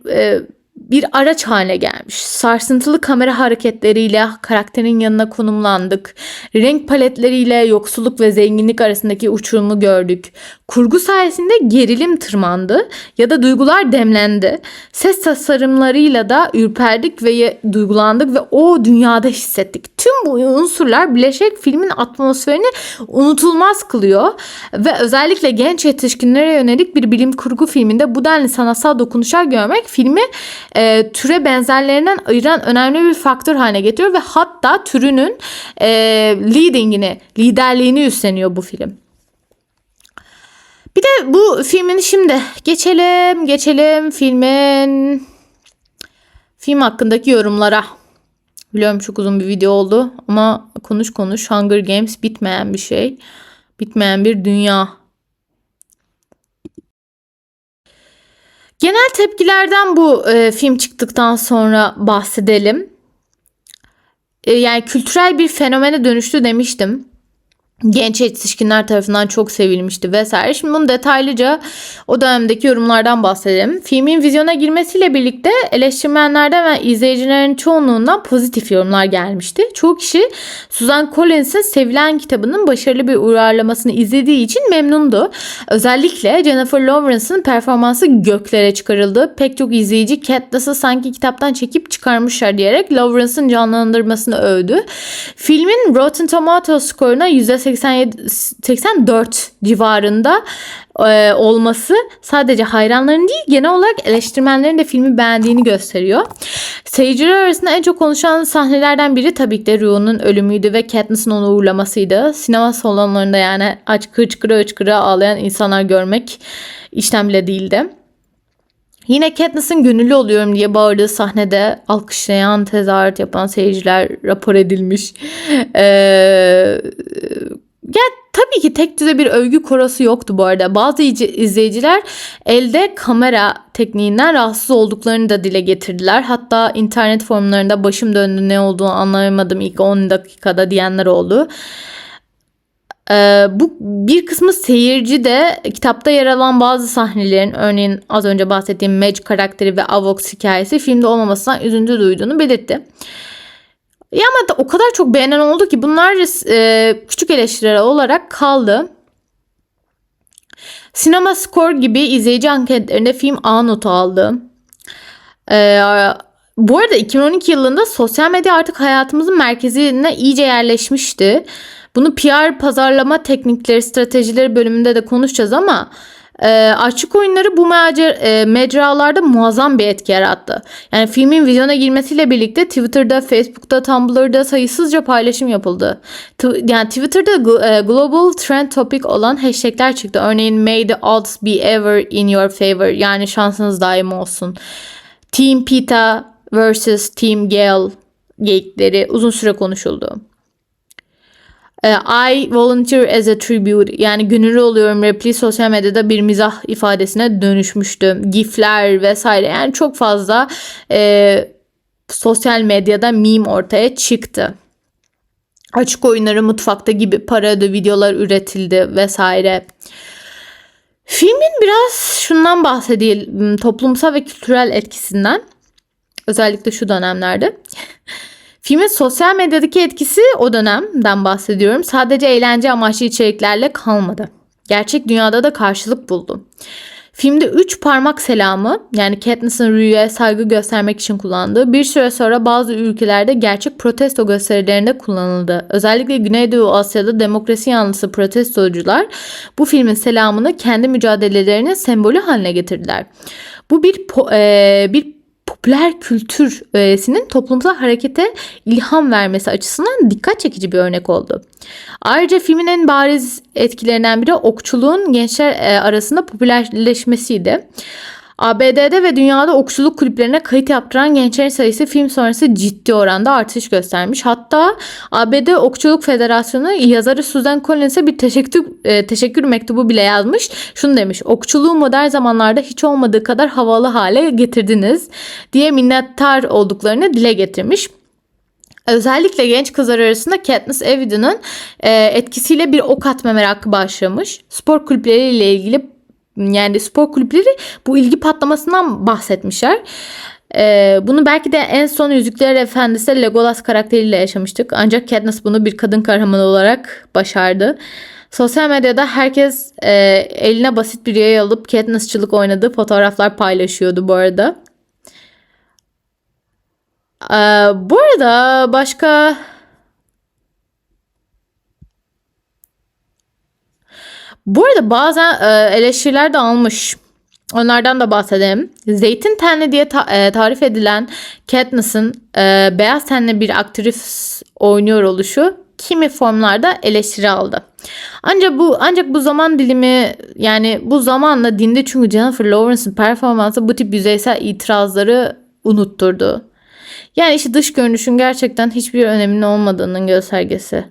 bir araç haline gelmiş. Sarsıntılı kamera hareketleriyle karakterin yanına konumlandık. Renk paletleriyle yoksulluk ve zenginlik arasındaki uçurumu gördük. Kurgu sayesinde gerilim tırmandı ya da duygular demlendi. Ses tasarımlarıyla da ürperdik ve duygulandık ve o dünyada hissettik. Tüm bu unsurlar birleşerek filmin atmosferini unutulmaz kılıyor ve özellikle genç yetişkinlere yönelik bir bilim kurgu filminde bu denli sanatsal dokunuşlar görmek filmi türe benzerlerinden ayıran önemli bir faktör haline getiriyor ve hatta türünün liderliğini üstleniyor bu film. Bir de bu filmin şimdi geçelim film hakkındaki yorumlara. Biliyorum çok uzun bir video oldu ama konuş Hunger Games bitmeyen bir şey. Bitmeyen bir dünya. Genel tepkilerden bu film çıktıktan sonra bahsedelim. Yani kültürel bir fenomene dönüştü demiştim. Genç yetişkinler tarafından çok sevilmişti vesaire. Şimdi bunu detaylıca o dönemdeki yorumlardan bahsedelim. Filmin vizyona girmesiyle birlikte eleştirmenlerden ve izleyicilerin çoğunluğundan pozitif yorumlar gelmişti. Çoğu kişi Suzanne Collins'in sevilen kitabının başarılı bir uyarlamasını izlediği için memnundu. Özellikle Jennifer Lawrence'ın performansı göklere çıkarıldı. Pek çok izleyici Katniss'ı sanki kitaptan çekip çıkarmışlar diyerek Lawrence'ın canlandırmasını övdü. Filmin Rotten Tomatoes skoruna %84 civarında olması sadece hayranların değil genel olarak eleştirmenlerin de filmi beğendiğini gösteriyor. Seyirciler arasında en çok konuşulan sahnelerden biri tabii ki de Ru'nun ölümüydü ve Katniss'in onu uğurlamasıydı. Sinema salonlarında yani hıçkıra ağlayan insanlar görmek işten bile değildi. Yine Katniss'in gönüllü oluyorum diye bağırdığı sahnede alkışlayan, tezahürat yapan seyirciler rapor edilmiş. Ya tabii ki tek düze bir övgü korosu yoktu bu arada. Bazı izleyiciler elde kamera tekniğinden rahatsız olduklarını da dile getirdiler. Hatta internet forumlarında başım döndü ne olduğunu anlayamadım ilk 10 dakikada diyenler oldu. Bu bir kısmı seyirci de kitapta yer alan bazı sahnelerin örneğin az önce bahsettiğim Madge karakteri ve Avox hikayesi filmde olmamasından üzüntü duyduğunu belirtti. Ya ama o kadar çok beğenen oldu ki bunlar küçük eleştiriler olarak kaldı. Sinema Score gibi izleyici anketlerinde film A notu aldı. Bu arada 2012 yılında sosyal medya artık hayatımızın merkezine iyice yerleşmişti. Bunu PR, pazarlama teknikleri, stratejileri bölümünde de konuşacağız ama Açık Oyunları bu mecralarda muazzam bir etki yarattı. Yani filmin vizyona girmesiyle birlikte Twitter'da, Facebook'ta, Tumblr'da sayısızca paylaşım yapıldı. Yani Twitter'da global trend topic olan hashtagler çıktı. Örneğin May the odds be ever in your favor yani şansınız daim olsun. Team Pita vs. Team Gale geyikleri uzun süre konuşuldu. I volunteer as a tribute yani gönüllü oluyorum repliği sosyal medyada bir mizah ifadesine dönüşmüştü. GIF'ler vesaire yani çok fazla sosyal medyada meme ortaya çıktı. Açık Oyunları mutfakta gibi parodi videolar üretildi vesaire. Filmin biraz şundan bahsedelim toplumsal ve kültürel etkisinden özellikle şu dönemlerde. Filmin sosyal medyadaki etkisi o dönemden bahsediyorum. Sadece eğlence amaçlı içeriklerle kalmadı. Gerçek dünyada da karşılık buldu. Filmde 3 parmak selamı yani Katniss'in Ru'ya saygı göstermek için kullandığı bir süre sonra bazı ülkelerde gerçek protesto gösterilerinde kullanıldı. Özellikle Güneydoğu Asya'da demokrasi yanlısı protestocular bu filmin selamını kendi mücadelelerinin sembolü haline getirdiler. Bu bir popüler kültür öğesinin toplumsal harekete ilham vermesi açısından dikkat çekici bir örnek oldu. Ayrıca filmin en bariz etkilerinden biri okçuluğun gençler arasında popülerleşmesiydi. ABD'de ve dünyada okçuluk kulüplerine kayıt yaptıran gençlerin sayısı film sonrası ciddi oranda artış göstermiş. Hatta ABD Okçuluk Federasyonu yazarı Susan Collins'e bir teşekkür mektubu bile yazmış. Şunu demiş: okçuluğu modern zamanlarda hiç olmadığı kadar havalı hale getirdiniz diye minnettar olduklarını dile getirmiş. Özellikle genç kızlar arasında Katniss Everdeen'ın etkisiyle bir ok atma merakı başlamış. Spor kulüpleriyle ilgili, yani spor kulüpleri bu ilgi patlamasından bahsetmişler. Bunu belki de en son Yüzüklerin Efendisi Legolas karakteriyle yaşamıştık. Ancak Katniss bunu bir kadın kahraman olarak başardı. Sosyal medyada herkes eline basit bir yay alıp Katniss'çılık oynadığı fotoğraflar paylaşıyordu bu arada. Bu arada başka... Bu arada bazen eleştiriler de almış. Onlardan da bahsedelim. Zeytin tenli diye tarif edilen Katniss'ın beyaz tenli bir aktris oynuyor oluşu kimi formlarda eleştiri aldı. Ancak bu zaman dilimi, yani bu zamanla dindi, çünkü Jennifer Lawrence'ın performansı bu tip yüzeysel itirazları unutturdu. Yani işte dış görünüşün gerçekten hiçbir öneminin olmadığının göstergesi.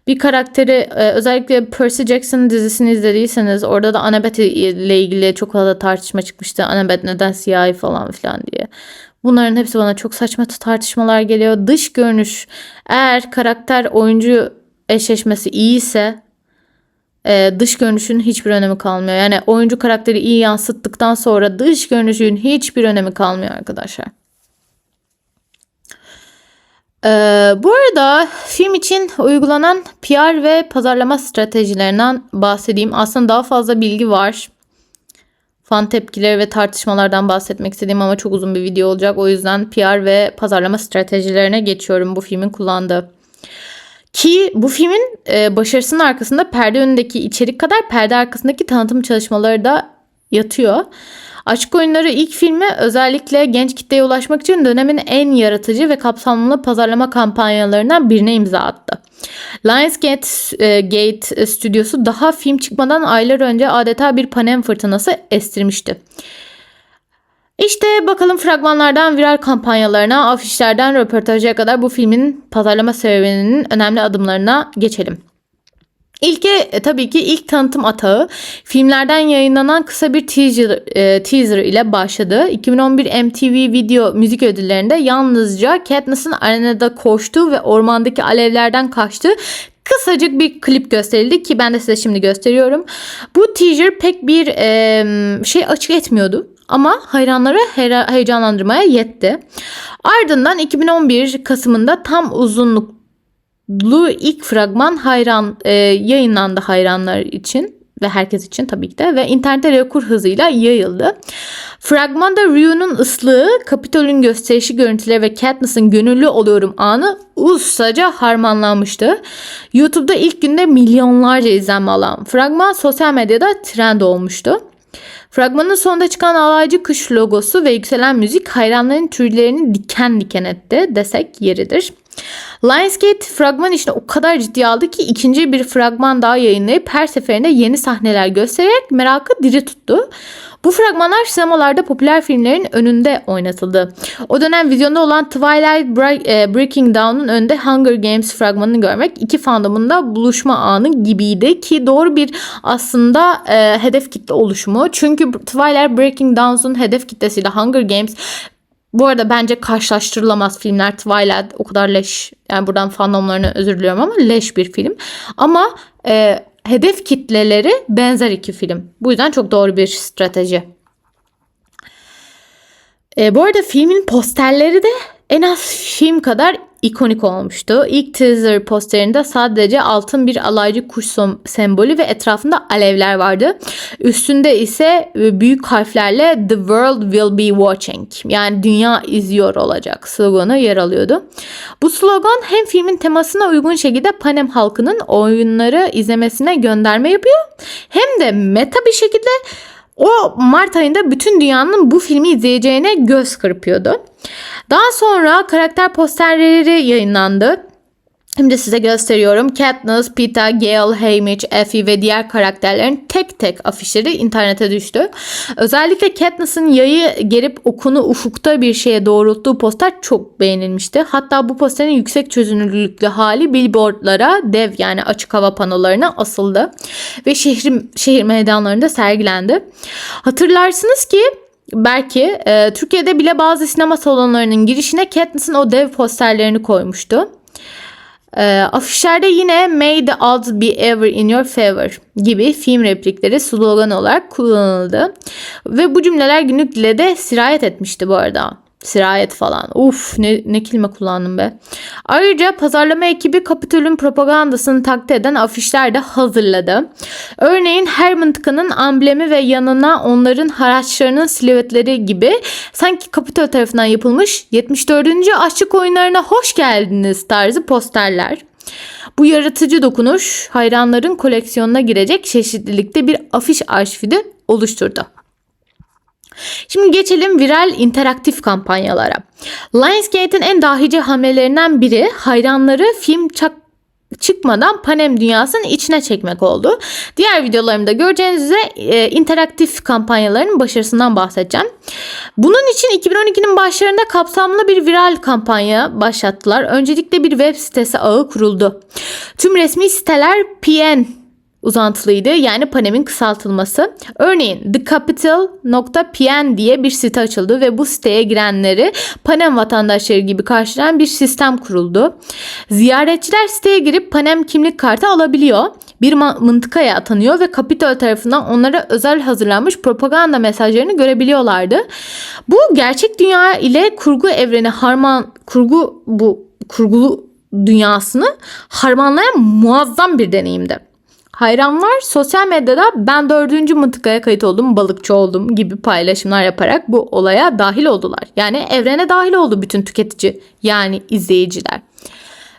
Bir karakteri, özellikle Percy Jackson dizisini izlediyseniz, orada da Annabeth ile ilgili çok fazla tartışma çıkmıştı. Annabeth neden siyahi falan filan diye. Bunların hepsi bana çok saçma tartışmalar geliyor. Dış görünüş, eğer karakter oyuncu eşleşmesi iyiyse dış görünüşün hiçbir önemi kalmıyor. Yani oyuncu karakteri iyi yansıttıktan sonra dış görünüşün hiçbir önemi kalmıyor arkadaşlar. Bu arada film için uygulanan PR ve pazarlama stratejilerinden bahsedeyim. Aslında daha fazla bilgi var. Fan tepkileri ve tartışmalardan bahsetmek istediğim ama çok uzun bir video olacak. O yüzden PR ve pazarlama stratejilerine geçiyorum bu filmin kullandığı. Ki bu filmin başarısının arkasında perde önündeki içerik kadar perde arkasındaki tanıtım çalışmaları da yatıyor. Açık Oyunları ilk filmi özellikle genç kitleye ulaşmak için dönemin en yaratıcı ve kapsamlı pazarlama kampanyalarından birine imza attı. Lionsgate stüdyosu daha film çıkmadan aylar önce adeta bir panem fırtınası estirmişti. İşte bakalım fragmanlardan viral kampanyalarına, afişlerden röportaja kadar bu filmin pazarlama serüveninin önemli adımlarına geçelim. Tabii ki ilk tanıtım atağı filmlerden yayınlanan kısa bir teaser ile başladı. 2011 MTV Video Müzik Ödülleri'nde yalnızca Katniss'ın arenada koştuğu ve ormandaki alevlerden kaçtığı kısacık bir klip gösterildi ki ben de size şimdi gösteriyorum. Bu teaser pek bir şey açık etmiyordu ama hayranları heyecanlandırmaya yetti. Ardından 2011 Kasım'ında tam uzunluk ilk fragman yayınlandı hayranlar için ve herkes için tabii ki de ve internette rekor hızıyla yayıldı. Fragmanda Ryu'nun ıslığı, Kapitol'ün gösterişi görüntüleri ve Katniss'ın gönüllü oluyorum anı ustaca harmanlanmıştı. YouTube'da ilk günde milyonlarca izlenme alan fragman sosyal medyada trend olmuştu. Fragmanın sonunda çıkan alaycı kuş logosu ve yükselen müzik hayranların tüylerini diken diken etti desek yeridir. Lionsgate fragman işini o kadar ciddiye aldı ki ikinci bir fragman daha yayınlayıp her seferinde yeni sahneler göstererek merakı diri tuttu. Bu fragmanlar sinemalarda popüler filmlerin önünde oynatıldı. O dönem vizyonda olan Twilight Breaking Dawn'un önünde Hunger Games fragmanını görmek iki fandomun da buluşma anı gibiydi ki doğru bir aslında hedef kitle oluşumu. Çünkü Twilight Breaking Dawn'un hedef kitlesiyle Hunger Games, bu arada bence karşılaştırılamaz filmler. Twilight o kadar leş, yani buradan fandomlarına özür diliyorum ama leş bir film. Ama hedef kitleleri benzer iki film. Bu yüzden çok doğru bir strateji. Bu arada filmin posterleri de en az film kadar ikonik olmuştu. İlk teaser posterinde sadece altın bir alaycı kuş sembolü ve etrafında alevler vardı. Üstünde ise büyük harflerle "The world will be watching", yani dünya izliyor olacak sloganı yer alıyordu. Bu slogan hem filmin temasına uygun şekilde Panem halkının oyunları izlemesine gönderme yapıyor, hem de meta bir şekilde o Mart ayında bütün dünyanın bu filmi izleyeceğine göz kırpıyordu. Daha sonra karakter posterleri yayınlandı. Şimdi size gösteriyorum. Katniss, Peeta, Gale, Haymitch, Effie ve diğer karakterlerin tek tek afişleri internete düştü. Özellikle Katniss'ın yayı gerip okunu ufukta bir şeye doğrulttuğu poster çok beğenilmişti. Hatta bu posterin yüksek çözünürlüklü hali billboardlara, dev yani açık hava panolarına asıldı ve şehir meydanlarında sergilendi. Hatırlarsınız ki belki Türkiye'de bile bazı sinema salonlarının girişine Katniss'ın o dev posterlerini koymuştu. Afişlerde yine "May the odds be ever in your favor" gibi film replikleri slogan olarak kullanıldı. Ve bu cümleler günlük dile de sirayet etmişti bu arada. Sirayet falan. Uf, ne kelime kullandım be. Ayrıca pazarlama ekibi Kapitol'ün propagandasını taklit eden afişler de hazırladı. Örneğin her mıntıkanın amblemi ve yanına onların haraçlarının silüetleri gibi sanki Kapitol tarafından yapılmış 74. Aşık Oyunlarına hoş geldiniz tarzı posterler. Bu yaratıcı dokunuş hayranların koleksiyonuna girecek çeşitlilikte bir afiş arşivi de oluşturdu. Şimdi geçelim viral interaktif kampanyalara. Lionsgate'in en dahice hamlelerinden biri hayranları film çıkmadan Panem dünyasının içine çekmek oldu. Diğer videolarımda göreceğiniz üzere interaktif kampanyaların başarısından bahsedeceğim. Bunun için 2012'nin başlarında kapsamlı bir viral kampanya başlattılar. Öncelikle bir web sitesi ağı kuruldu. Tüm resmi siteler PN uzantılıydı, yani Panem'in kısaltılması. Örneğin thecapital.pn diye bir site açıldı ve bu siteye girenleri Panem vatandaşları gibi karşılayan bir sistem kuruldu. Ziyaretçiler siteye girip Panem kimlik kartı alabiliyor. Bir mıntıkaya atanıyor ve Kapitol tarafından onlara özel hazırlanmış propaganda mesajlarını görebiliyorlardı. Bu gerçek dünya ile kurgu evreni kurgulu dünyasını harmanlayan muazzam bir deneyimdi. Hayranlar sosyal medyada "ben 4. mıntıkaya kayıt oldum, balıkçı oldum" gibi paylaşımlar yaparak bu olaya dahil oldular. Yani evrene dahil oldu bütün tüketici, yani izleyiciler.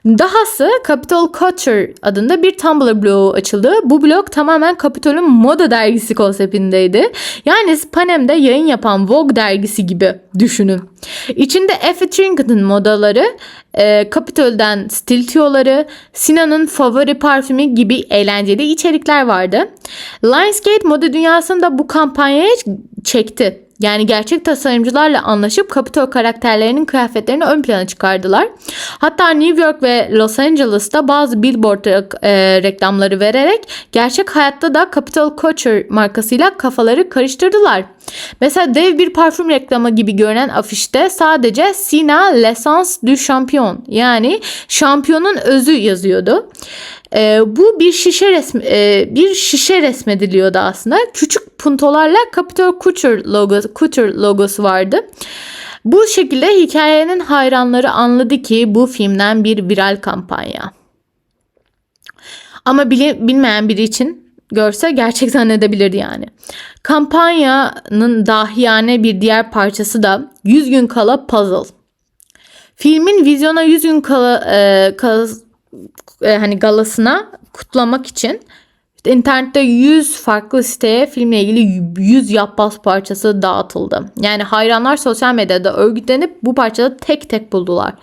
Dahası Capitol Culture adında bir Tumblr blogu açıldı. Bu blog tamamen Capitol'un moda dergisi konseptindeydi. Yani Panem'de yayın yapan Vogue dergisi gibi düşünün. İçinde Effie Trinket'ın modaları, Capitol'den stil tüyoları, Sinan'ın favori parfümü gibi eğlenceli içerikler vardı. Lionsgate moda dünyasında bu kampanyayı çekti. Yani gerçek tasarımcılarla anlaşıp Capitol karakterlerinin kıyafetlerini ön plana çıkardılar. Hatta New York ve Los Angeles'ta bazı billboard reklamları vererek gerçek hayatta da Capitol Culture markasıyla kafaları karıştırdılar. Mesela dev bir parfüm reklamı gibi görünen afişte sadece "Sina l'essence du champion" yani şampiyonun özü yazıyordu. Bu bir şişe resmediliyordu aslında. Küçük puntolarla Capitol Couture logosu vardı. Bu şekilde hikayenin hayranları anladı ki bu filmden bir viral kampanya. Ama bilmeyen biri için görse gerçek zannedebilirdi yani. Kampanyanın dahiyane bir diğer parçası da 100 gün kala puzzle. Filmin vizyona 100 gün galasına kutlamak için internette 100 farklı siteye filmle ilgili 100 yapboz parçası dağıtıldı. Yani hayranlar sosyal medyada örgütlenip bu parçaları tek tek buldular.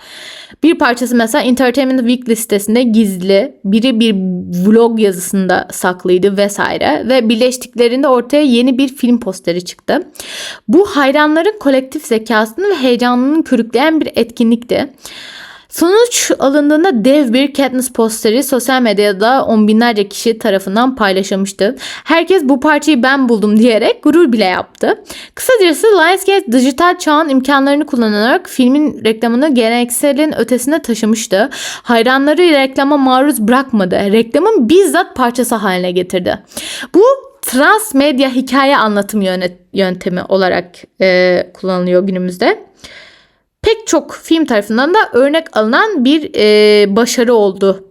Bir parçası mesela Entertainment Weekly sitesinde gizli, biri bir vlog yazısında saklıydı vesaire ve birleştiklerinde ortaya yeni bir film posteri çıktı. Bu hayranların kolektif zekasını ve heyecanını körükleyen bir etkinlikti. Sonuç alındığında dev bir Katniss posteri sosyal medyada on binlerce kişi tarafından paylaşılmıştı. Herkes "bu parçayı ben buldum" diyerek gurur bile yaptı. Kısacası Lionsgate dijital çağın imkanlarını kullanarak filmin reklamını gelenekselin ötesine taşımıştı. Hayranları reklama maruz bırakmadı. Reklamın bizzat parçası haline getirdi. Bu transmedya hikaye anlatım yöntemi olarak kullanılıyor günümüzde. Pek çok film tarafından da örnek alınan bir başarı oldu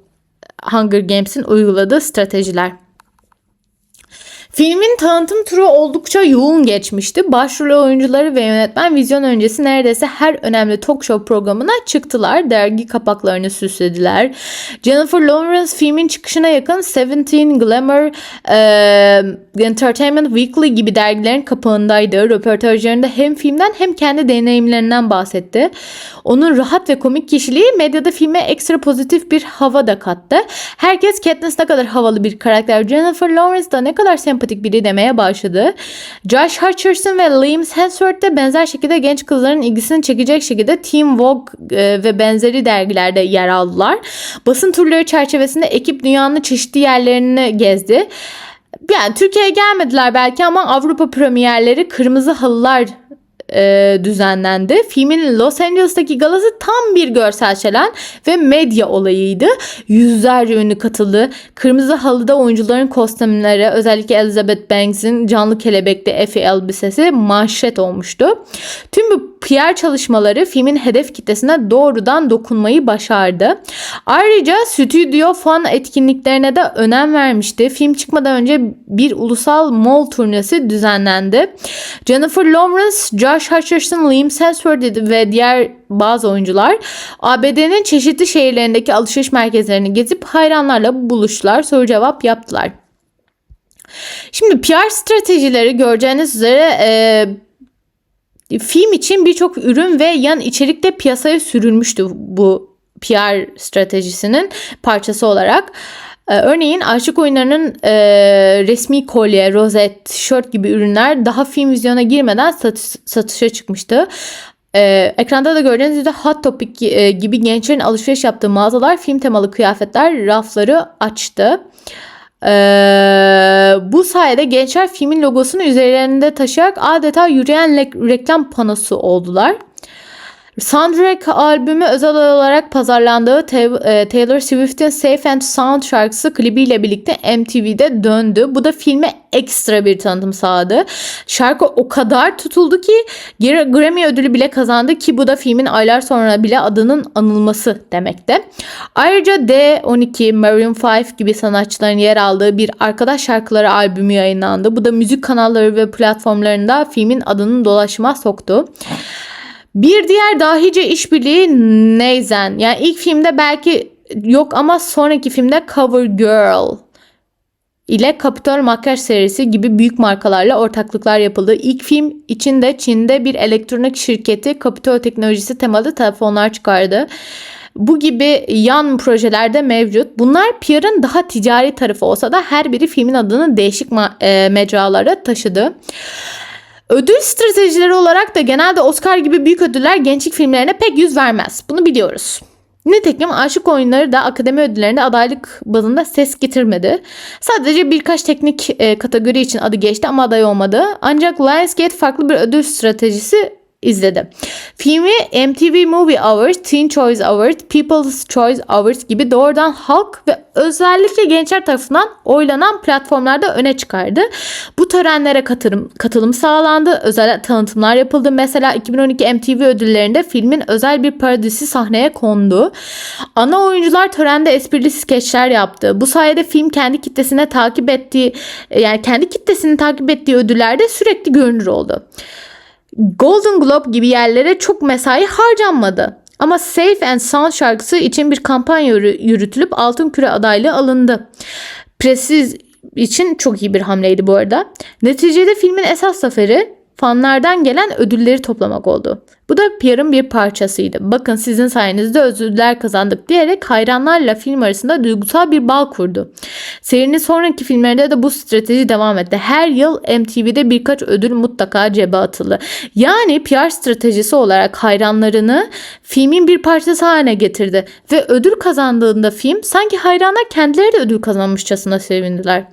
Hunger Games'in uyguladığı stratejiler. Filmin tanıtım turu oldukça yoğun geçmişti. Başrol oyuncuları ve yönetmen vizyon öncesi neredeyse her önemli talk show programına çıktılar. Dergi kapaklarını süslediler. Jennifer Lawrence filmin çıkışına yakın Seventeen, Glamour, Entertainment Weekly gibi dergilerin kapağındaydı. Röportajlarında hem filmden hem kendi deneyimlerinden bahsetti. Onun rahat ve komik kişiliği medyada filme ekstra pozitif bir hava da kattı. Herkes Katniss ne kadar havalı bir karakter, Jennifer Lawrence da ne kadar sempatik biri demeye başladı. Josh Hutcherson ve Liam Hemsworth de benzer şekilde genç kızların ilgisini çekecek şekilde Teen Vogue ve benzeri dergilerde yer aldılar. Basın turları çerçevesinde ekip dünyanın çeşitli yerlerini gezdi. Yani Türkiye'ye gelmediler belki ama Avrupa premierleri Kırmızı Halılar düzenlendi. Filmin Los Angeles'taki galası tam bir görsel şölen ve medya olayıydı. Yüzlerce ünlü katıldı. Kırmızı Halı'da oyuncuların kostümleri, özellikle Elizabeth Banks'in canlı kelebekli Effie elbisesi manşet olmuştu. Tüm bu PR çalışmaları filmin hedef kitlesine doğrudan dokunmayı başardı. Ayrıca stüdyo fan etkinliklerine de önem vermişti. Film çıkmadan önce bir ulusal mall turnesi düzenlendi. Jennifer Lawrence, Josh Hutcherson, Liam Hemsworth ve diğer bazı oyuncular ABD'nin çeşitli şehirlerindeki alışveriş merkezlerini gezip hayranlarla buluştular, soru cevap yaptılar. Şimdi PR stratejileri göreceğiniz üzere film için birçok ürün ve yan içerik de piyasaya sürülmüştü bu PR stratejisinin parçası olarak. Örneğin Aşık Oyunları'nın resmi kolye, rozet, tişört gibi ürünler daha film vizyona girmeden satışa çıkmıştı. Ekranda da gördüğünüz gibi Hot Topic gibi gençlerin alışveriş yaptığı mağazalar film temalı kıyafetler rafları açtı. Bu sayede gençler filmin logosunu üzerlerinde taşıyarak adeta yürüyen reklam panosu oldular. Soundtrack albümü özel olarak pazarlandığı Taylor Swift'in Safe and Sound şarkısı klibiyle birlikte MTV'de döndü. Bu da filme ekstra bir tanıtım sağladı. Şarkı o kadar tutuldu ki Grammy ödülü bile kazandı ki bu da filmin aylar sonra bile adının anılması demekte. Ayrıca D12, Maroon 5 gibi sanatçıların yer aldığı bir arkadaş şarkıları albümü yayınlandı. Bu da müzik kanalları ve platformlarında filmin adını dolaşıma soktu. Bir diğer dahice işbirliği Neyzen. Yani ilk filmde belki yok ama sonraki filmde CoverGirl ile Capitol makyaj serisi gibi büyük markalarla ortaklıklar yapıldı. İlk film içinde Çin'de bir elektronik şirketi Capitol teknolojisi temalı telefonlar çıkardı. Bu gibi yan projeler de mevcut. Bunlar PR'ın daha ticari tarafı olsa da her biri filmin adını değişik mecralara taşıdı. Ödül stratejileri olarak da genelde Oscar gibi büyük ödüller gençlik filmlerine pek yüz vermez. Bunu biliyoruz. Nitekim Aşık Oyunları da akademi ödüllerinde adaylık bazında ses getirmedi. Sadece birkaç teknik kategori için adı geçti ama aday olmadı. Ancak Lionsgate farklı bir ödül stratejisi izledi. Filmi MTV Movie Awards, Teen Choice Awards, People's Choice Awards gibi doğrudan halk ve özellikle gençler tarafından oylanan platformlarda öne çıkardı. Bu törenlere katılım sağlandı. Özel tanıtımlar yapıldı. Mesela 2012 MTV ödüllerinde filmin özel bir parodisi sahneye kondu. Ana oyuncular törende esprili skeçler yaptı. Bu sayede film kendi kitlesini takip ettiği ödüllerde sürekli görünür oldu. Golden Globe gibi yerlere çok mesai harcanmadı. Ama Safe and Sound şarkısı için bir kampanya yürütülüp Altın Küre adaylığı alındı. Presiz için çok iyi bir hamleydi bu arada. Neticede filmin esas zaferi fanlardan gelen ödülleri toplamak oldu. Bu da PR'ın bir parçasıydı. Bakın sizin sayenizde ödüller kazandık diyerek hayranlarla film arasında duygusal bir bağ kurdu. Serinin sonraki filmlerinde de bu strateji devam etti. Her yıl MTV'de birkaç ödül mutlaka cebe atıldı. Yani PR stratejisi olarak hayranlarını filmin bir parçası haline getirdi. Ve ödül kazandığında film sanki hayranlar kendileri de ödül kazanmışçasına sevindiler.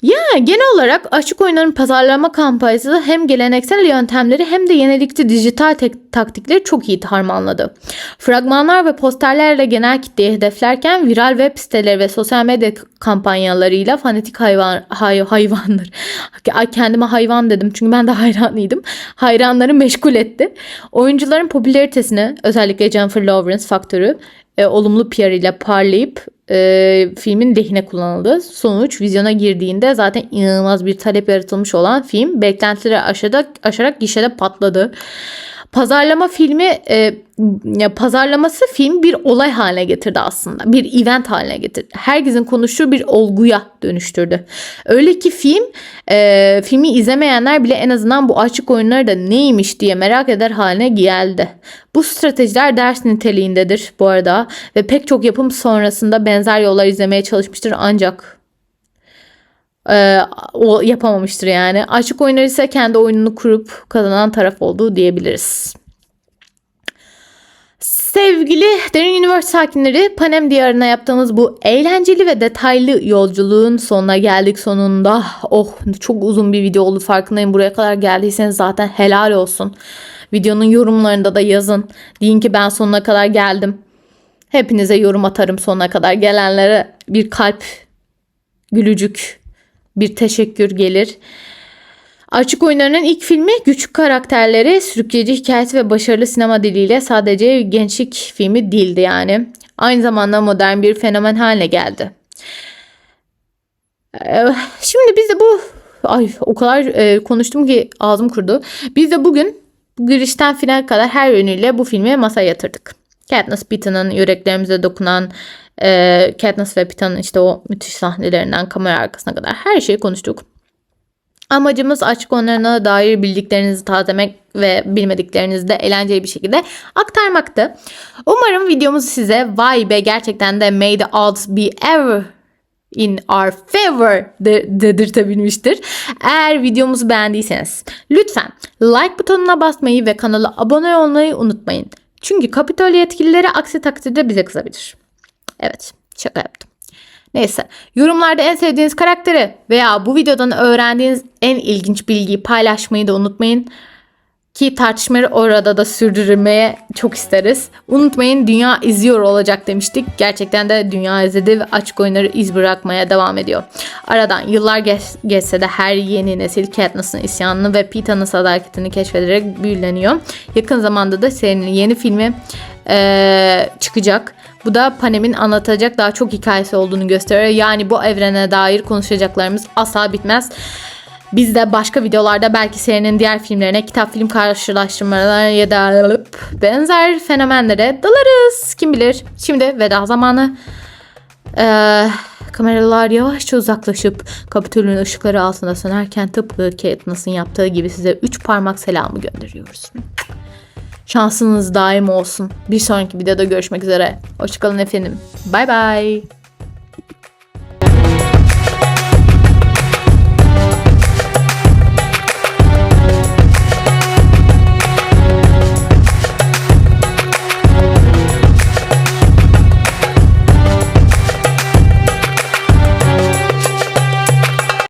Yani genel olarak Aşık Oyunları'nın pazarlama kampanyası hem geleneksel yöntemleri hem de yenilikçi dijital taktikleri çok iyi harmanladı. Fragmanlar ve posterlerle genel kitleyi hedeflerken viral web siteleri ve sosyal medya kampanyalarıyla fanatik hayvanlar. Kendime hayvan dedim çünkü ben de hayranıydım. Hayranları meşgul etti. Oyuncuların popülaritesini özellikle Jennifer Lawrence faktörü olumlu PR ile parlayıp filmin lehine kullanıldı. Sonuç vizyona girdiğinde zaten inanılmaz bir talep yaratılmış olan film beklentileri aşarak gişede patladı. Pazarlaması film bir olay haline getirdi aslında. Bir event haline getirdi. Herkesin konuştuğu bir olguya dönüştürdü. Öyle ki filmi izlemeyenler bile en azından bu açık oyunları da neymiş diye merak eder haline geldi. Bu stratejiler ders niteliğindedir bu arada ve pek çok yapım sonrasında benzer yollar izlemeye çalışmıştır ancak o yapamamıştır yani. Açık oyunlar ise kendi oyununu kurup kazanan taraf olduğu diyebiliriz. Sevgili Derin Universe sakinleri, Panem Diyarı'na yaptığımız bu eğlenceli ve detaylı yolculuğun sonuna geldik sonunda. Oh, çok uzun bir video oldu, farkındayım. Buraya kadar geldiyseniz zaten helal olsun. Videonun yorumlarında da yazın. Deyin ki ben sonuna kadar geldim. Hepinize yorum atarım sonuna kadar. Gelenlere bir kalp, gülücük, bir teşekkür gelir. Açık oyunlarının ilk filmi güçlü karakterleri, sürükleyici hikayesi ve başarılı sinema diliyle sadece gençlik filmi değildi yani. Aynı zamanda modern bir fenomen haline geldi. Şimdi biz de o kadar konuştum ki ağzım kurudu. Biz de bugün girişten final kadar her yönüyle bu filmi masaya yatırdık. Katniss Pitta'nın yüreklerimize dokunan Katniss ve Pitta'nın işte o müthiş sahnelerinden kamera arkasına kadar her şeyi konuştuk. Amacımız açık oyunlarına dair bildiklerinizi tazelemek ve bilmediklerinizi de eğlenceli bir şekilde aktarmaktı. Umarım videomuz size vay be gerçekten de may the odds be ever in our favor dedirtebilmiştir. Eğer videomuzu beğendiyseniz lütfen like butonuna basmayı ve kanala abone olmayı unutmayın. Çünkü Kapitol yetkilileri aksi takdirde bize kızabilir. Evet, şaka yaptım. Neyse, yorumlarda en sevdiğiniz karakteri veya bu videodan öğrendiğiniz en ilginç bilgiyi paylaşmayı da unutmayın. Ki tartışmayı orada da sürdürmeye çok isteriz. Unutmayın, dünya izliyor olacak demiştik. Gerçekten de dünya izledi ve açık oyunları iz bırakmaya devam ediyor. Aradan yıllar geçse de her yeni nesil Katniss'ın isyanını ve Pitta'nın sadakatini keşfederek büyüleniyor. Yakın zamanda da serinin yeni filmi çıkacak. Bu da Panem'in anlatacak daha çok hikayesi olduğunu gösteriyor. Yani bu evrene dair konuşacaklarımız asla bitmez. Biz de başka videolarda belki serinin diğer filmlerine, kitap film karşılaştırmalarına ya da benzer fenomenlere dalarız. Kim bilir. Şimdi veda zamanı. Kameralar yavaşça uzaklaşıp Kapitol'ün ışıkları altında sönerken tıpkı Katniss'ın yaptığı gibi size 3 parmak selamı gönderiyoruz. Şansınız daim olsun. Bir sonraki videoda görüşmek üzere. Hoşçakalın efendim. Bye bye.